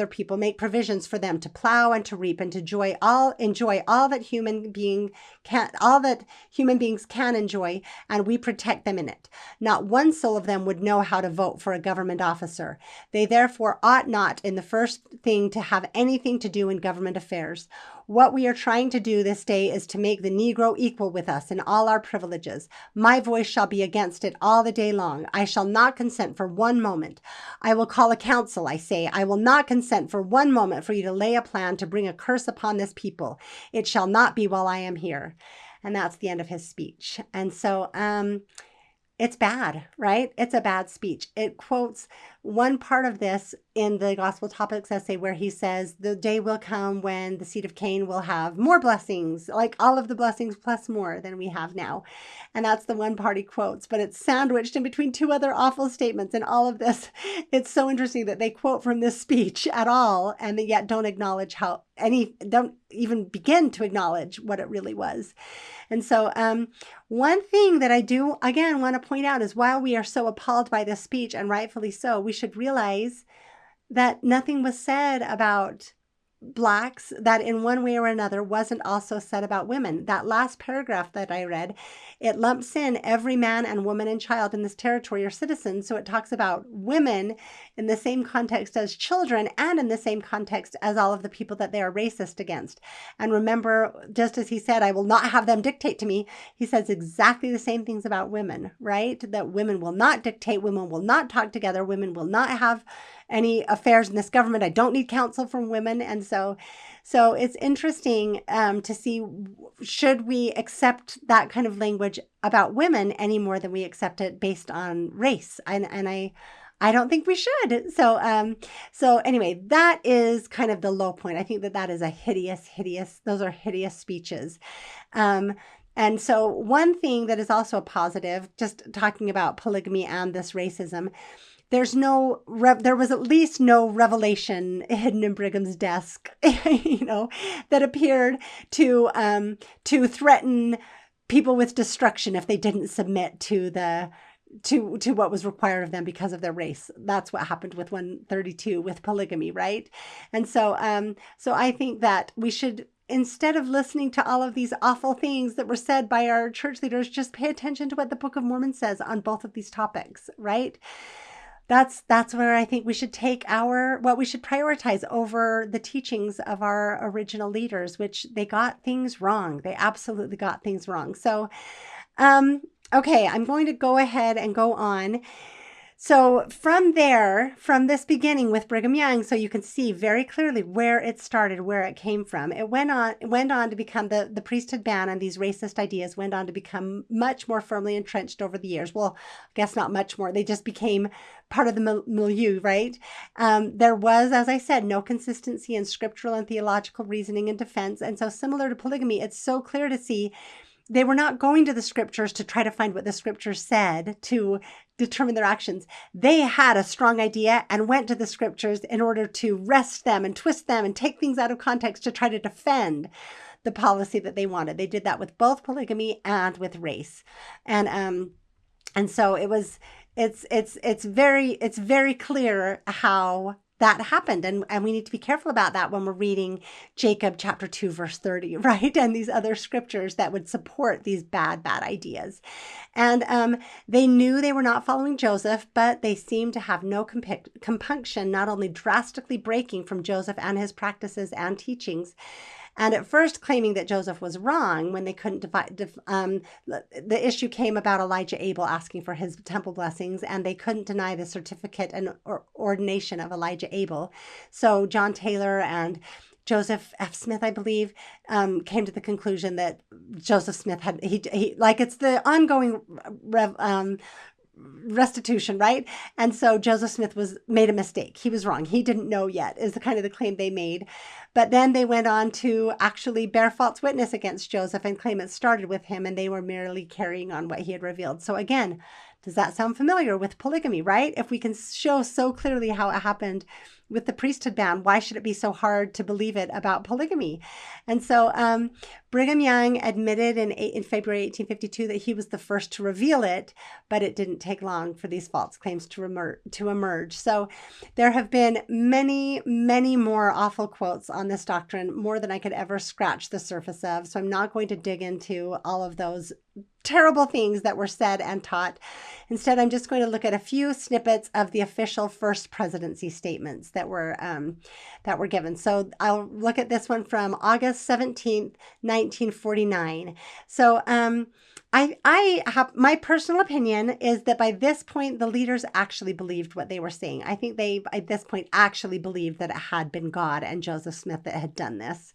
people make provisions for them to plow and to reap and to enjoy all that human beings can enjoy, and we protect them in it. Not one soul of them would know how to vote for a government officer. They therefore ought not in the first thing to have anything to do in government affairs. What we are trying to do this day is to make the Negro equal with us in all our privileges. My voice shall be against it all the day long. I shall not consent for one moment. I will call a council, I say. I will not consent for one moment for you to lay a plan to bring a curse upon this people. It shall not be while I am here. And that's the end of his speech. And so it's bad, right? It's a bad speech. It quotes one part of this in the Gospel Topics essay where he says, the day will come when the seed of Cain will have more blessings, like all of the blessings plus more than we have now. And that's the one part he quotes, but it's sandwiched in between two other awful statements in all of this. It's so interesting that they quote from this speech at all, and they yet don't acknowledge don't even begin to acknowledge what it really was. And so one thing that I do, again, want to point out is while we are so appalled by this speech, and rightfully so, we should realize that nothing was said about Blacks that in one way or another wasn't also said about women. That last paragraph that I read, it lumps in every man and woman and child in this territory are citizens. So it talks about women in the same context as children and in the same context as all of the people that they are racist against. And remember, just as he said, I will not have them dictate to me, he says exactly the same things about women, right? That women will not dictate, women will not talk together, women will not have any affairs in this government. I don't need counsel from women. And so it's interesting to see, should we accept that kind of language about women any more than we accept it based on race? And I don't think we should. So anyway, that is kind of the low point. I think that is a hideous, those are hideous speeches. And so one thing that is also a positive, just talking about polygamy and this racism, there was at least no revelation hidden in Brigham's desk, that appeared to threaten people with destruction if they didn't submit to what was required of them because of their race. That's what happened with 132 with polygamy, right? And so I think that we should, instead of listening to all of these awful things that were said by our church leaders, just pay attention to what the Book of Mormon says on both of these topics, right? That's where I think we should take what we should prioritize over the teachings of our original leaders, which they got things wrong. They absolutely got things wrong. So, okay, I'm going to go ahead and go on. So from this beginning with Brigham Young, so you can see very clearly where it started, where it came from. It went on to become the priesthood ban, and these racist ideas went on to become much more firmly entrenched over the years. Well, I guess not much more. They just became part of the milieu, right? There was, as I said, no consistency in scriptural and theological reasoning and defense. And so similar to polygamy, it's so clear to see they were not going to the scriptures to try to find what the scriptures said to determine their actions. They had a strong idea and went to the scriptures in order to wrest them and twist them and take things out of context to try to defend the policy that they wanted. They did that with both polygamy and with race. And so it's very clear how that happened. And we need to be careful about that when we're reading Jacob chapter 2, verse 30, right? And these other scriptures that would support these bad ideas. And they knew they were not following Joseph, but they seemed to have no compunction, not only drastically breaking from Joseph and his practices and teachings, and at first claiming that Joseph was wrong when they couldn't the issue came about Elijah Abel asking for his temple blessings, and they couldn't deny the certificate and ordination of Elijah Abel. So John Taylor and Joseph F. Smith, I believe, came to the conclusion that Joseph Smith it's the ongoing restitution, right? And so Joseph Smith made a mistake. He was wrong. He didn't know yet, is the kind of the claim they made. But then they went on to actually bear false witness against Joseph and claim it started with him, and they were merely carrying on what he had revealed. So again, does that sound familiar with polygamy, right? If we can show so clearly how it happened with the priesthood ban, why should it be so hard to believe it about polygamy? And so Brigham Young admitted in February 1852 that he was the first to reveal it, but it didn't take long for these false claims to emerge. So there have been many, many more awful quotes on this doctrine, more than I could ever scratch the surface of. So I'm not going to dig into all of those terrible things that were said and taught. Instead, I'm just going to look at a few snippets of the official first presidency statements that were given. So I'll look at this one from August 17th, 1949. So I have, my personal opinion is that by this point, the leaders actually believed what they were saying. I think they, at this point, actually believed that it had been God and Joseph Smith that had done this,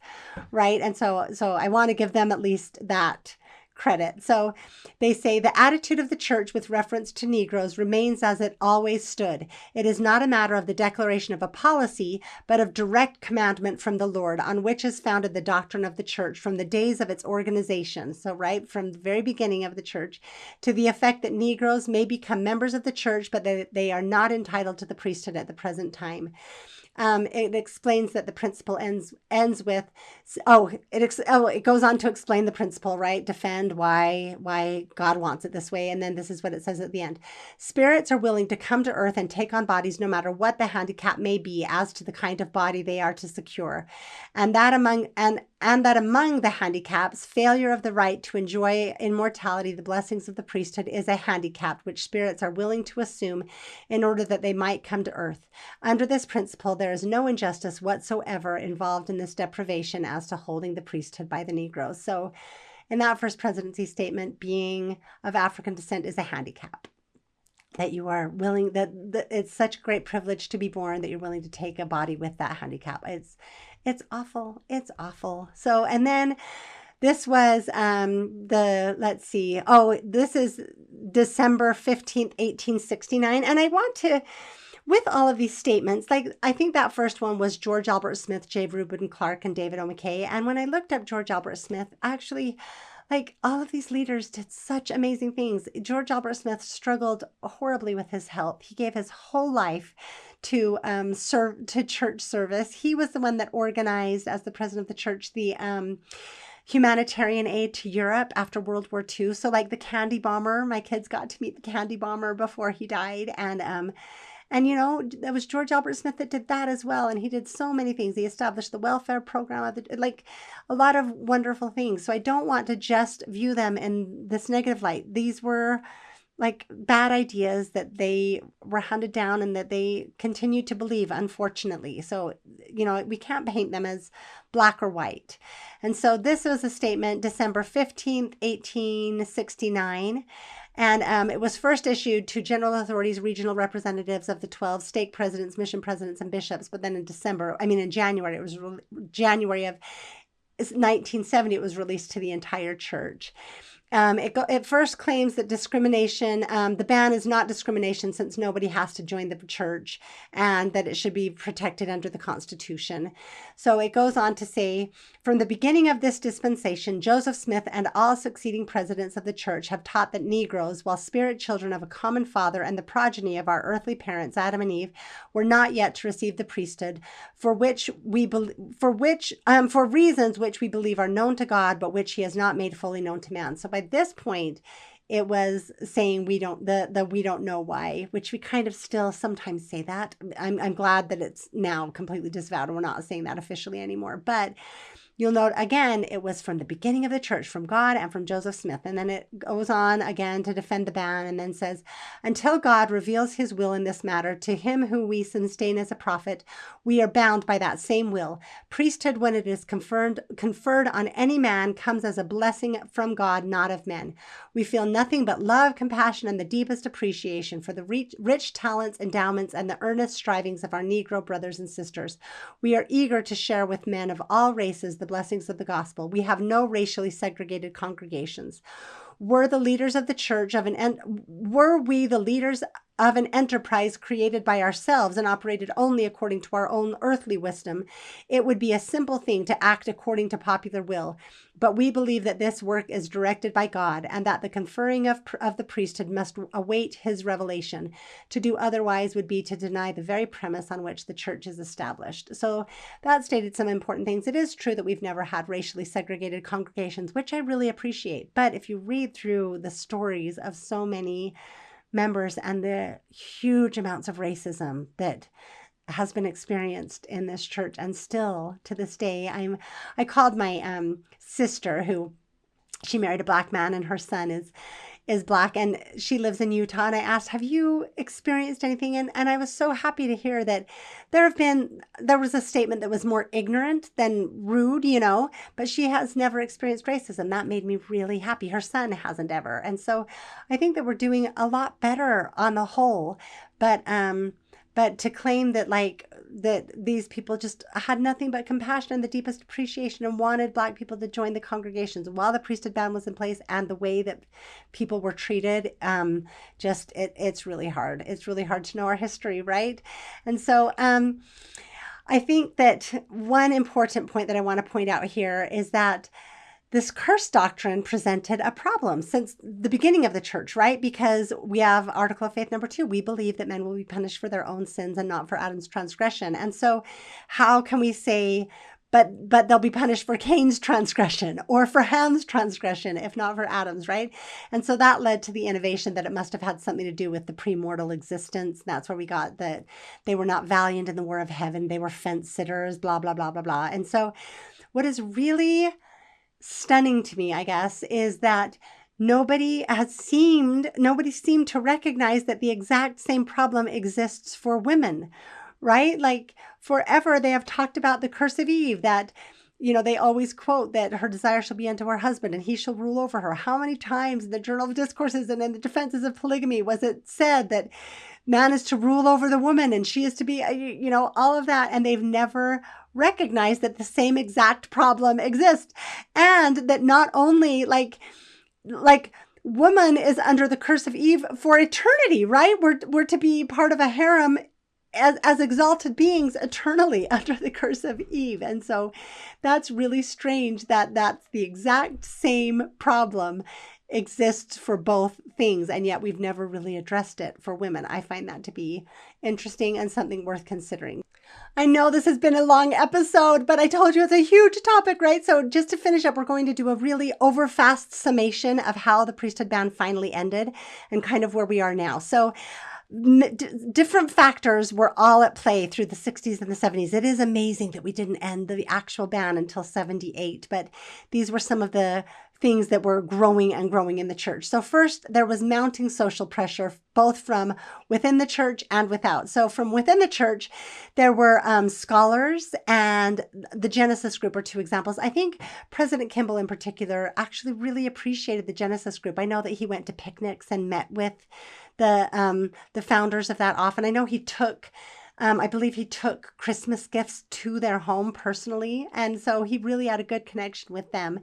right? And so I want to give them at least that credit. So they say the attitude of the church with reference to Negroes remains as it always stood. It is not a matter of the declaration of a policy, but of direct commandment from the Lord, on which is founded the doctrine of the church from the days of its organization. So right from the very beginning of the church, to the effect that Negroes may become members of the church, but that they are not entitled to the priesthood at the present time. It explains that the principle ends with, it goes on to explain the principle, right? Defend why God wants it this way. And then this is what it says at the end. Spirits are willing to come to earth and take on bodies no matter what the handicap may be as to the kind of body they are to secure. And that among the handicaps, failure of the right to enjoy immortality, the blessings of the priesthood, is a handicap which spirits are willing to assume in order that they might come to earth. Under this principle, there is no injustice whatsoever involved in this deprivation as to holding the priesthood by the Negroes. So in that first presidency statement, being of African descent is a handicap. That you are willing, that it's such a great privilege to be born that you're willing to take a body with that handicap. It's awful. It's awful. So, and then this was this is December 15th, 1869. And I want to, with all of these statements, like I think that first one was George Albert Smith, J. Reuben Clark, and David O. McKay. And when I looked up George Albert Smith, actually, like all of these leaders did such amazing things. George Albert Smith struggled horribly with his health. He gave his whole life to church service. He was the one that organized, as the president of the church, the humanitarian aid to Europe after World War II. So like the candy bomber, my kids got to meet the candy bomber before he died. And, you know, that was George Albert Smith that did that as well. And he did so many things. He established the welfare program, like a lot of wonderful things. So I don't want to just view them in this negative light. These were like bad ideas that they were handed down and that they continued to believe, unfortunately. So, you know, we can't paint them as black or white. And so this was a statement, December 15th, 1869. And it was first issued to general authorities, regional representatives of the 12 stake presidents, mission presidents, and bishops. But then in January, it was January of 1970, it was released to the entire church. It first claims that discrimination, the ban is not discrimination since nobody has to join the church, and that it should be protected under the Constitution. So it goes on to say, from the beginning of this dispensation, Joseph Smith and all succeeding presidents of the church have taught that Negroes, while spirit children of a common father and the progeny of our earthly parents, Adam and Eve, were not yet to receive the priesthood, for reasons which we believe are known to God, but which he has not made fully known to man. So by this point, it was saying we don't know why, which we kind of still sometimes say that. I'm glad that it's now completely disavowed and we're not saying that officially anymore. But you'll note again, it was from the beginning of the church, from God and from Joseph Smith. And then it goes on again to defend the ban and then says, until God reveals his will in this matter to him who we sustain as a prophet, we are bound by that same will. Priesthood, when it is conferred on any man, comes as a blessing from God, not of men. We feel nothing but love, compassion, and the deepest appreciation for the rich talents, endowments, and the earnest strivings of our Negro brothers and sisters. We are eager to share with men of all races the blessings of the gospel. We have no racially segregated congregations. Were we the leaders of an enterprise created by ourselves and operated only according to our own earthly wisdom, it would be a simple thing to act according to popular will. But we believe that this work is directed by God and that the conferring of the priesthood must await his revelation. To do otherwise would be to deny the very premise on which the church is established. So that stated some important things. It is true that we've never had racially segregated congregations, which I really appreciate. But if you read through the stories of so many members and the huge amounts of racism that has been experienced in this church, and still to this day, I called my sister, who she married a black man and her son is black, and she lives in Utah, and I asked, have you experienced anything? And I was so happy to hear that there was a statement that was more ignorant than rude, you know, but she has never experienced racism. That made me really happy. Her son hasn't ever. And so I think that we're doing a lot better on the whole, but to claim that that these people just had nothing but compassion and the deepest appreciation and wanted black people to join the congregations while the priesthood ban was in place, and the way that people were treated, it's really hard. It's really hard to know our history, right? And so I think that one important point that I want to point out here is that this curse doctrine presented a problem since the beginning of the church, right? Because we have Article of Faith number 2. We believe that men will be punished for their own sins and not for Adam's transgression. And so how can we say, but they'll be punished for Cain's transgression or for Ham's transgression, if not for Adam's, right? And so that led to the innovation that it must have had something to do with the premortal existence. That's where we got that they were not valiant in the war of heaven. They were fence sitters, blah, blah, blah, blah, blah. And so what is really stunning to me, I guess, is that nobody seemed to recognize that the exact same problem exists for women, right? Like forever they have talked about the curse of Eve, that, you know, they always quote that her desire shall be unto her husband and he shall rule over her. How many times in the Journal of Discourses and in the Defenses of Polygamy was it said that man is to rule over the woman and she is to be, you know, all of that. And they've never recognized that the same exact problem exists. And that not only like woman is under the curse of Eve for eternity, right? We're to be part of a harem as exalted beings eternally under the curse of Eve. And so that's really strange that that's the exact same problem exists for both things, and yet we've never really addressed it for women. I find that to be interesting and something worth considering. I know this has been a long episode, but I told you it's a huge topic, right? So just to finish up, we're going to do a really overfast summation of how the priesthood ban finally ended and kind of where we are now. So different factors were all at play through the 60s and the 70s. It is amazing that we didn't end the actual ban until 78, but these were some of the things that were growing and growing in the church. So first, there was mounting social pressure, both from within the church and without. So from within the church, there were scholars, and the Genesis group are two examples. I think President Kimball in particular actually really appreciated the Genesis group. I know that he went to picnics and met with the founders of that often. I know he took I believe he took Christmas gifts to their home personally. And so he really had a good connection with them.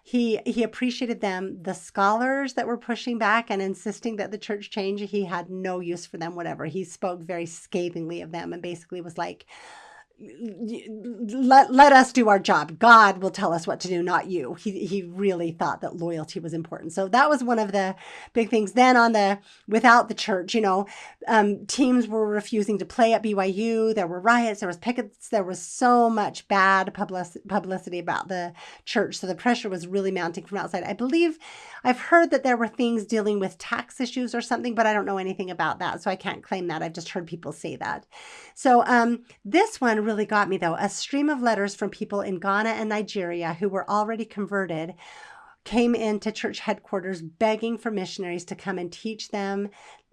He appreciated them. The scholars that were pushing back and insisting that the church change, he had no use for them, whatever. He spoke very scathingly of them and basically was like, let us do our job. God will tell us what to do, not you. He really thought that loyalty was important. So that was one of the big things. Then without the church, teams were refusing to play at BYU. There were riots, there was pickets, there was so much bad publicity about the church. So the pressure was really mounting from outside. I believe I've heard that there were things dealing with tax issues or something, but I don't know anything about that. So I can't claim that. I've just heard people say that. So this one really got me, though. A stream of letters from people in Ghana and Nigeria who were already converted came into church headquarters begging for missionaries to come and teach them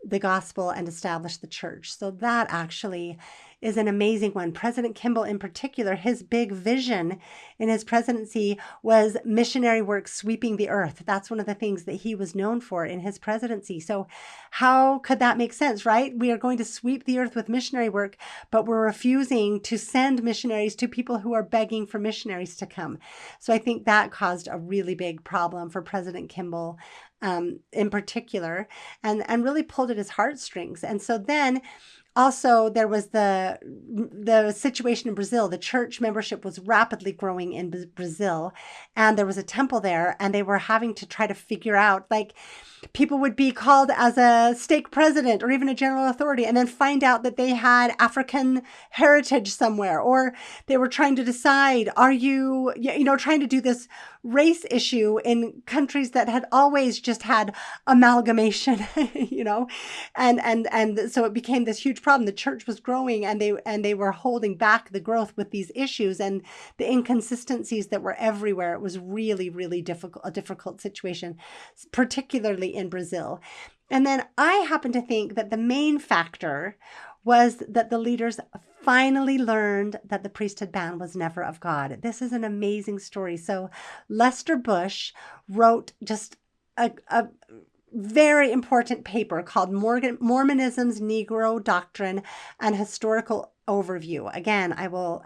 the gospel and establish the church. So that actually is an amazing one. President Kimball in particular, his big vision in his presidency was missionary work sweeping the earth. That's one of the things that he was known for in his presidency. So how could that make sense, right? We are going to sweep the earth with missionary work, but we're refusing to send missionaries to people who are begging for missionaries to come. So I think that caused a really big problem for President Kimball in particular, and really pulled at his heartstrings. And so then also, there was the situation in Brazil. The church membership was rapidly growing in Brazil, and there was a temple there, and they were having to try to figure out, like, people would be called as a stake president or even a general authority and then find out that they had African heritage somewhere, or they were trying to decide, are you trying to do this race issue in countries that had always just had amalgamation, and so it became this huge problem. The church was growing, and they were holding back the growth with these issues and the inconsistencies that were everywhere. It was really, really a difficult situation, particularly in Brazil. And then I happen to think that the main factor was that the leaders finally learned that the priesthood ban was never of God. This is an amazing story. So Lester Bush wrote just a very important paper called Mormonism's Negro Doctrine and Historical Overview. Again, I will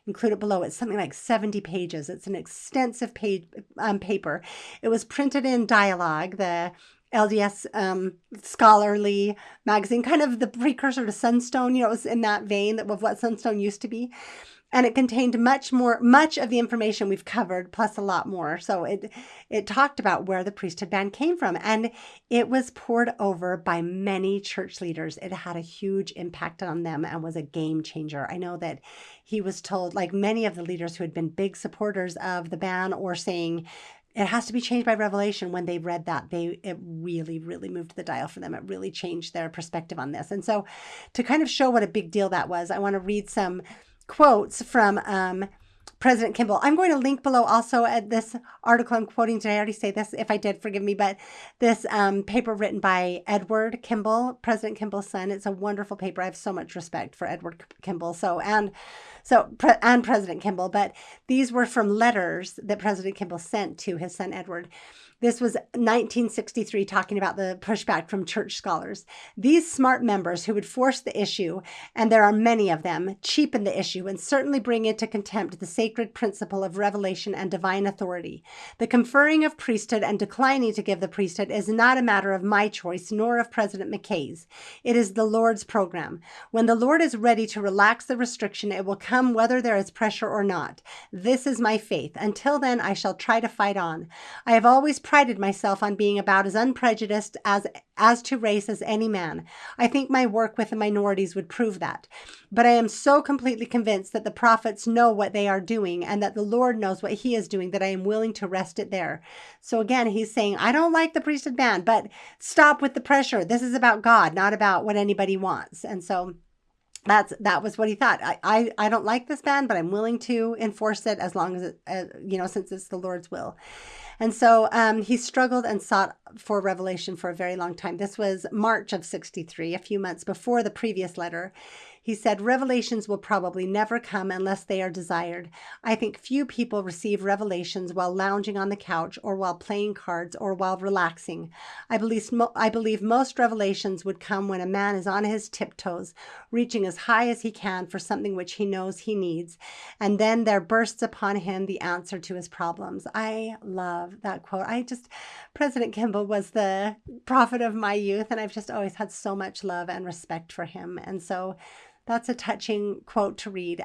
include it below. It's something like 70 pages. It's an extensive paper. It was printed in Dialogue, the LDS scholarly magazine, kind of the precursor to Sunstone. It was in that vein of what Sunstone used to be. And it contained much of the information we've covered, plus a lot more. So it talked about where the priesthood ban came from, and it was poured over by many church leaders. It had a huge impact on them and was a game changer. I know that he was told, like many of the leaders who had been big supporters of the ban or saying it has to be changed by revelation, when they read that, it really, really moved the dial for them. It really changed their perspective on this. And so to kind of show what a big deal that was, I want to read some quotes from President Kimball. I'm going to link below also at this article I'm quoting today. I already say this. If I did, forgive me. But this paper written by Edward Kimball, President Kimball's son. It's a wonderful paper. I have so much respect for Edward Kimball. And President Kimball. But these were from letters that President Kimball sent to his son Edward. This was 1963, talking about the pushback from church scholars. These smart members who would force the issue, and there are many of them, cheapen the issue and certainly bring into contempt the sacred principle of revelation and divine authority. The conferring of priesthood and declining to give the priesthood is not a matter of my choice nor of President McKay's. It is the Lord's program. When the Lord is ready to relax the restriction, it will come whether there is pressure or not. This is my faith. Until then, I shall try to fight on. I have always prided myself on being about as unprejudiced as to race as any man. I think my work with the minorities would prove that. But I am so completely convinced that the prophets know what they are doing and that the Lord knows what he is doing that I am willing to rest it there. So again, he's saying, I don't like the priesthood ban, but stop with the pressure. This is about God, not about what anybody wants. And so that was what he thought. I don't like this ban, but I'm willing to enforce it as long as it, since it's the Lord's will. And so he struggled and sought for revelation for a very long time. This was March of 63, a few months before the previous letter. He said, revelations will probably never come unless they are desired. I think few people receive revelations while lounging on the couch or while playing cards or while relaxing. I believe most revelations would come when a man is on his tiptoes, reaching as high as he can for something which he knows he needs. And then there bursts upon him the answer to his problems. I love that quote. President Kimball was the prophet of my youth, and I've just always had so much love and respect for him. And so that's a touching quote to read.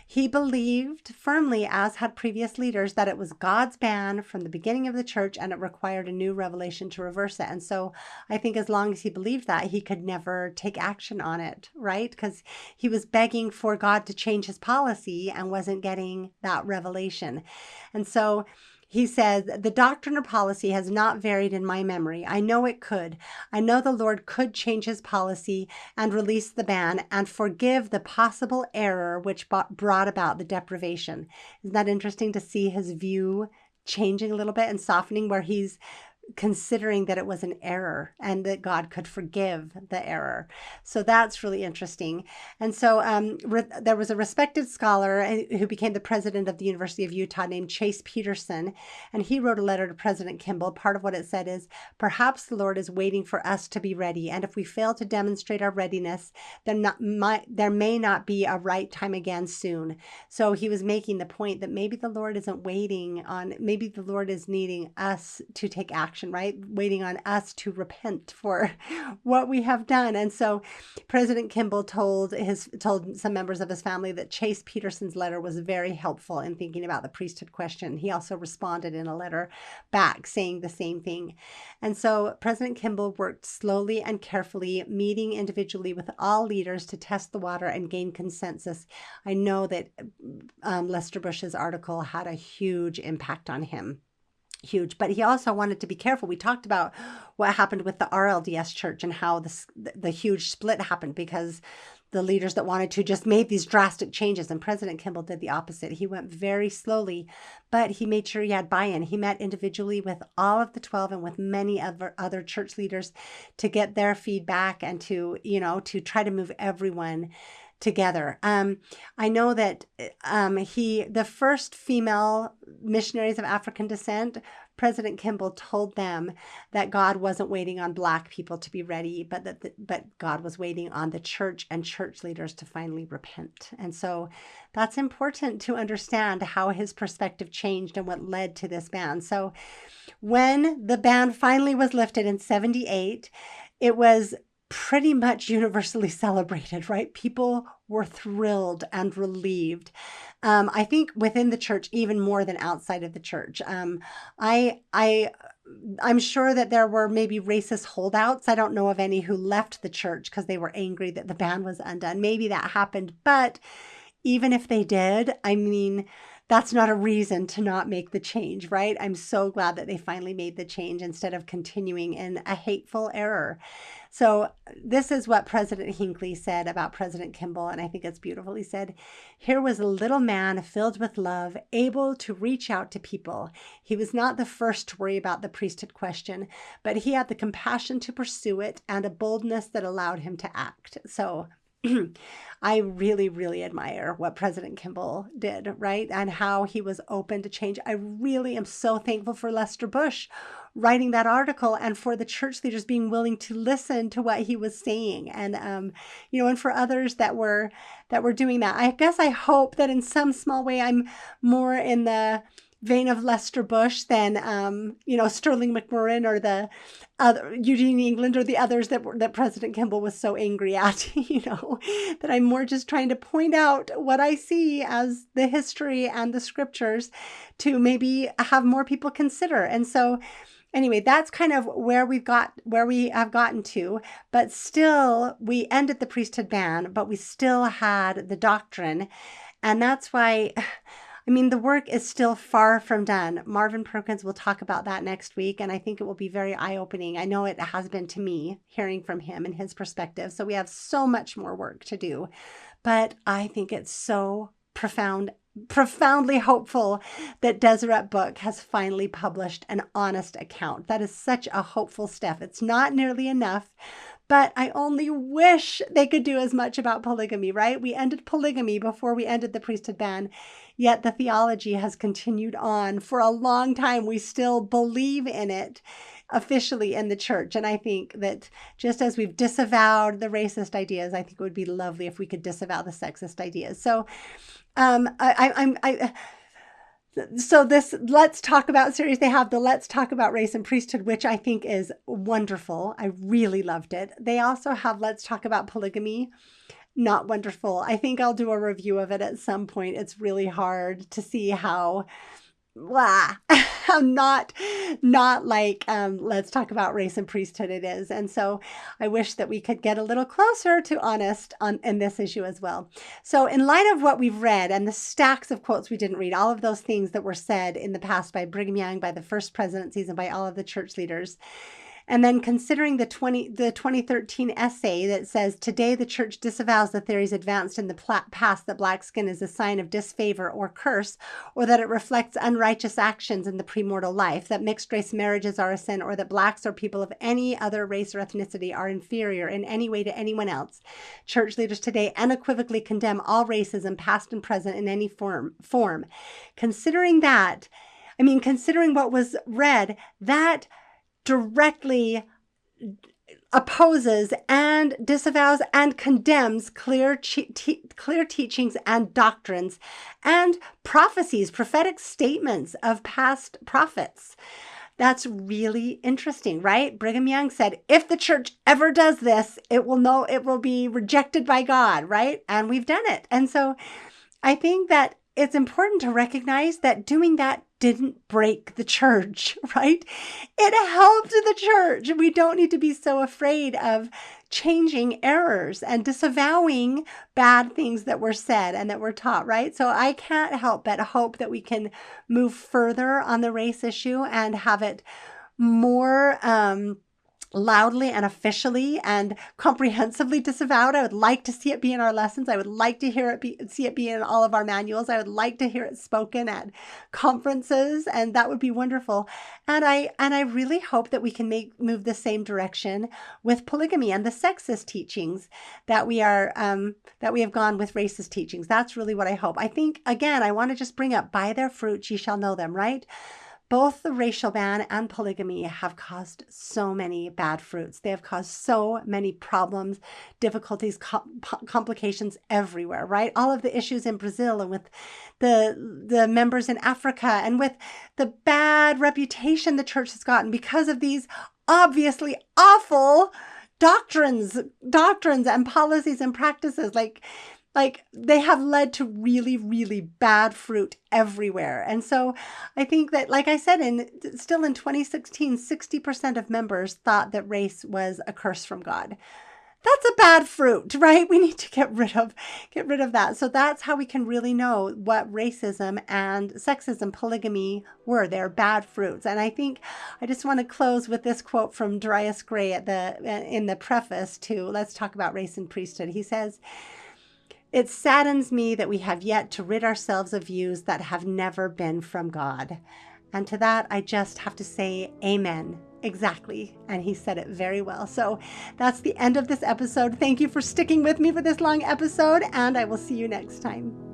He believed firmly, as had previous leaders, that it was God's ban from the beginning of the church and it required a new revelation to reverse it. And so I think as long as he believed that, he could never take action on it, right? Because he was begging for God to change his policy and wasn't getting that revelation. And so he says, the doctrine or policy has not varied in my memory. I know it could. I know the Lord could change his policy and release the ban and forgive the possible error which brought about the deprivation. Isn't that interesting to see his view changing a little bit and softening, where he's considering that it was an error and that God could forgive the error. So that's really interesting. And so there was a respected scholar who became the president of the University of Utah named Chase Peterson, and he wrote a letter to President Kimball. Part of what it said is, perhaps the Lord is waiting for us to be ready, and if we fail to demonstrate our readiness, then there may not be a right time again soon. So he was making the point that maybe the Lord isn't waiting on, maybe the Lord is needing us to take action, right? Waiting on us to repent for what we have done. And so President Kimball told some members of his family that Chase Peterson's letter was very helpful in thinking about the priesthood question. He also responded in a letter back saying the same thing. And so President Kimball worked slowly and carefully, meeting individually with all leaders to test the water and gain consensus. I know that Lester Bush's article had a huge impact on him. Huge. But he also wanted to be careful. We talked about what happened with the RLDS church and how the huge split happened because the leaders that wanted to just made these drastic changes. And President Kimball did the opposite. He went very slowly, but he made sure he had buy-in. He met individually with all of the 12 and with many other church leaders to get their feedback and to try to move everyone together. I know that the first female missionaries of African descent, President Kimball told them that God wasn't waiting on Black people to be ready, but God was waiting on the church and church leaders to finally repent. And so that's important to understand how his perspective changed and what led to this ban. So when the ban finally was lifted in 78, it was pretty much universally celebrated, right? People were thrilled and relieved. I think within the church, even more than outside of the church. I'm sure that there were maybe racist holdouts. I don't know of any who left the church because they were angry that the ban was undone. Maybe that happened, but even if they did, I mean, that's not a reason to not make the change, right? I'm so glad that they finally made the change instead of continuing in a hateful error. So this is what President Hinckley said about President Kimball, and I think it's beautiful. He said, "Here was a little man filled with love, able to reach out to people. He was not the first to worry about the priesthood question, but he had the compassion to pursue it and a boldness that allowed him to act." So I really, really admire what President Kimball did, right? And how he was open to change. I really am so thankful for Lester Bush writing that article and for the church leaders being willing to listen to what he was saying. And, and for others that were doing that. I guess I hope that in some small way I'm more in the vein of Lester Bush than, Sterling McMurrin or the other Eugene England or the others that President Kimball was so angry at, that I'm more just trying to point out what I see as the history and the scriptures to maybe have more people consider. And so anyway, that's kind of where we have gotten to, but still we ended the priesthood ban, but we still had the doctrine. And that's why, the work is still far from done. Marvin Perkins will talk about that next week, and I think it will be very eye-opening. I know it has been to me, hearing from him and his perspective. So we have so much more work to do. But I think it's so profoundly hopeful that Deseret Book has finally published an honest account. That is such a hopeful step. It's not nearly enough, but I only wish they could do as much about polygamy, right? We ended polygamy before we ended the priesthood ban, yet the theology has continued on for a long time. We still believe in it officially in the church. And I think that just as we've disavowed the racist ideas, I think it would be lovely if we could disavow the sexist ideas. So So this Let's Talk About series, they have the Let's Talk About Race and Priesthood, which I think is wonderful. I really loved it. They also have Let's Talk About Polygamy. Not wonderful. I think I'll do a review of it at some point. It's really hard to see how not like Let's Talk About Race and Priesthood it is. And so I wish that we could get a little closer to honest in this issue as well. So in light of what we've read and the stacks of quotes we didn't read, all of those things that were said in the past by Brigham Young, by the first presidencies, and by all of the church leaders, and then considering the 2013 essay that says, today the church disavows the theories advanced in the past that black skin is a sign of disfavor or curse, or that it reflects unrighteous actions in the premortal life, that mixed race marriages are a sin, or that blacks or people of any other race or ethnicity are inferior in any way to anyone else. Church leaders today unequivocally condemn all racism, past and present, in any form. Considering what was read, that directly opposes and disavows and condemns clear teachings and doctrines and prophecies, prophetic statements of past prophets. That's really interesting, right? Brigham Young said, if the church ever does this, it will be rejected by God, right? And we've done it. And so I think that it's important to recognize that doing that didn't break the church, right? It helped the church. We don't need to be so afraid of changing errors and disavowing bad things that were said and that were taught, right? So I can't help but hope that we can move further on the race issue and have it more loudly and officially and comprehensively disavowed. I would like to see it be in our lessons. I would like to see it be in all of our manuals. I would like to hear it spoken at conferences, and that would be wonderful. And I really hope that we can move the same direction with polygamy and the sexist teachings that we have gone with racist teachings. That's really what I hope. I think, again, I want to just bring up, by their fruits ye shall know them, right? Both the racial ban and polygamy have caused so many bad fruits. They have caused so many problems, difficulties, complications everywhere, right? All of the issues in Brazil and with the members in Africa and with the bad reputation the church has gotten because of these obviously awful doctrines and policies and practices. Like they have led to really, really bad fruit everywhere. And so I think that, like I said, still in 2016, 60% of members thought that race was a curse from God. That's a bad fruit, right? We need to get rid of that. So that's how we can really know what racism and sexism, polygamy were. They're bad fruits. And I think I just want to close with this quote from Darius Gray in the preface to Let's Talk About Race and Priesthood. He says, "It saddens me that we have yet to rid ourselves of views that have never been from God." And to that, I just have to say amen. Exactly. And he said it very well. So that's the end of this episode. Thank you for sticking with me for this long episode, and I will see you next time.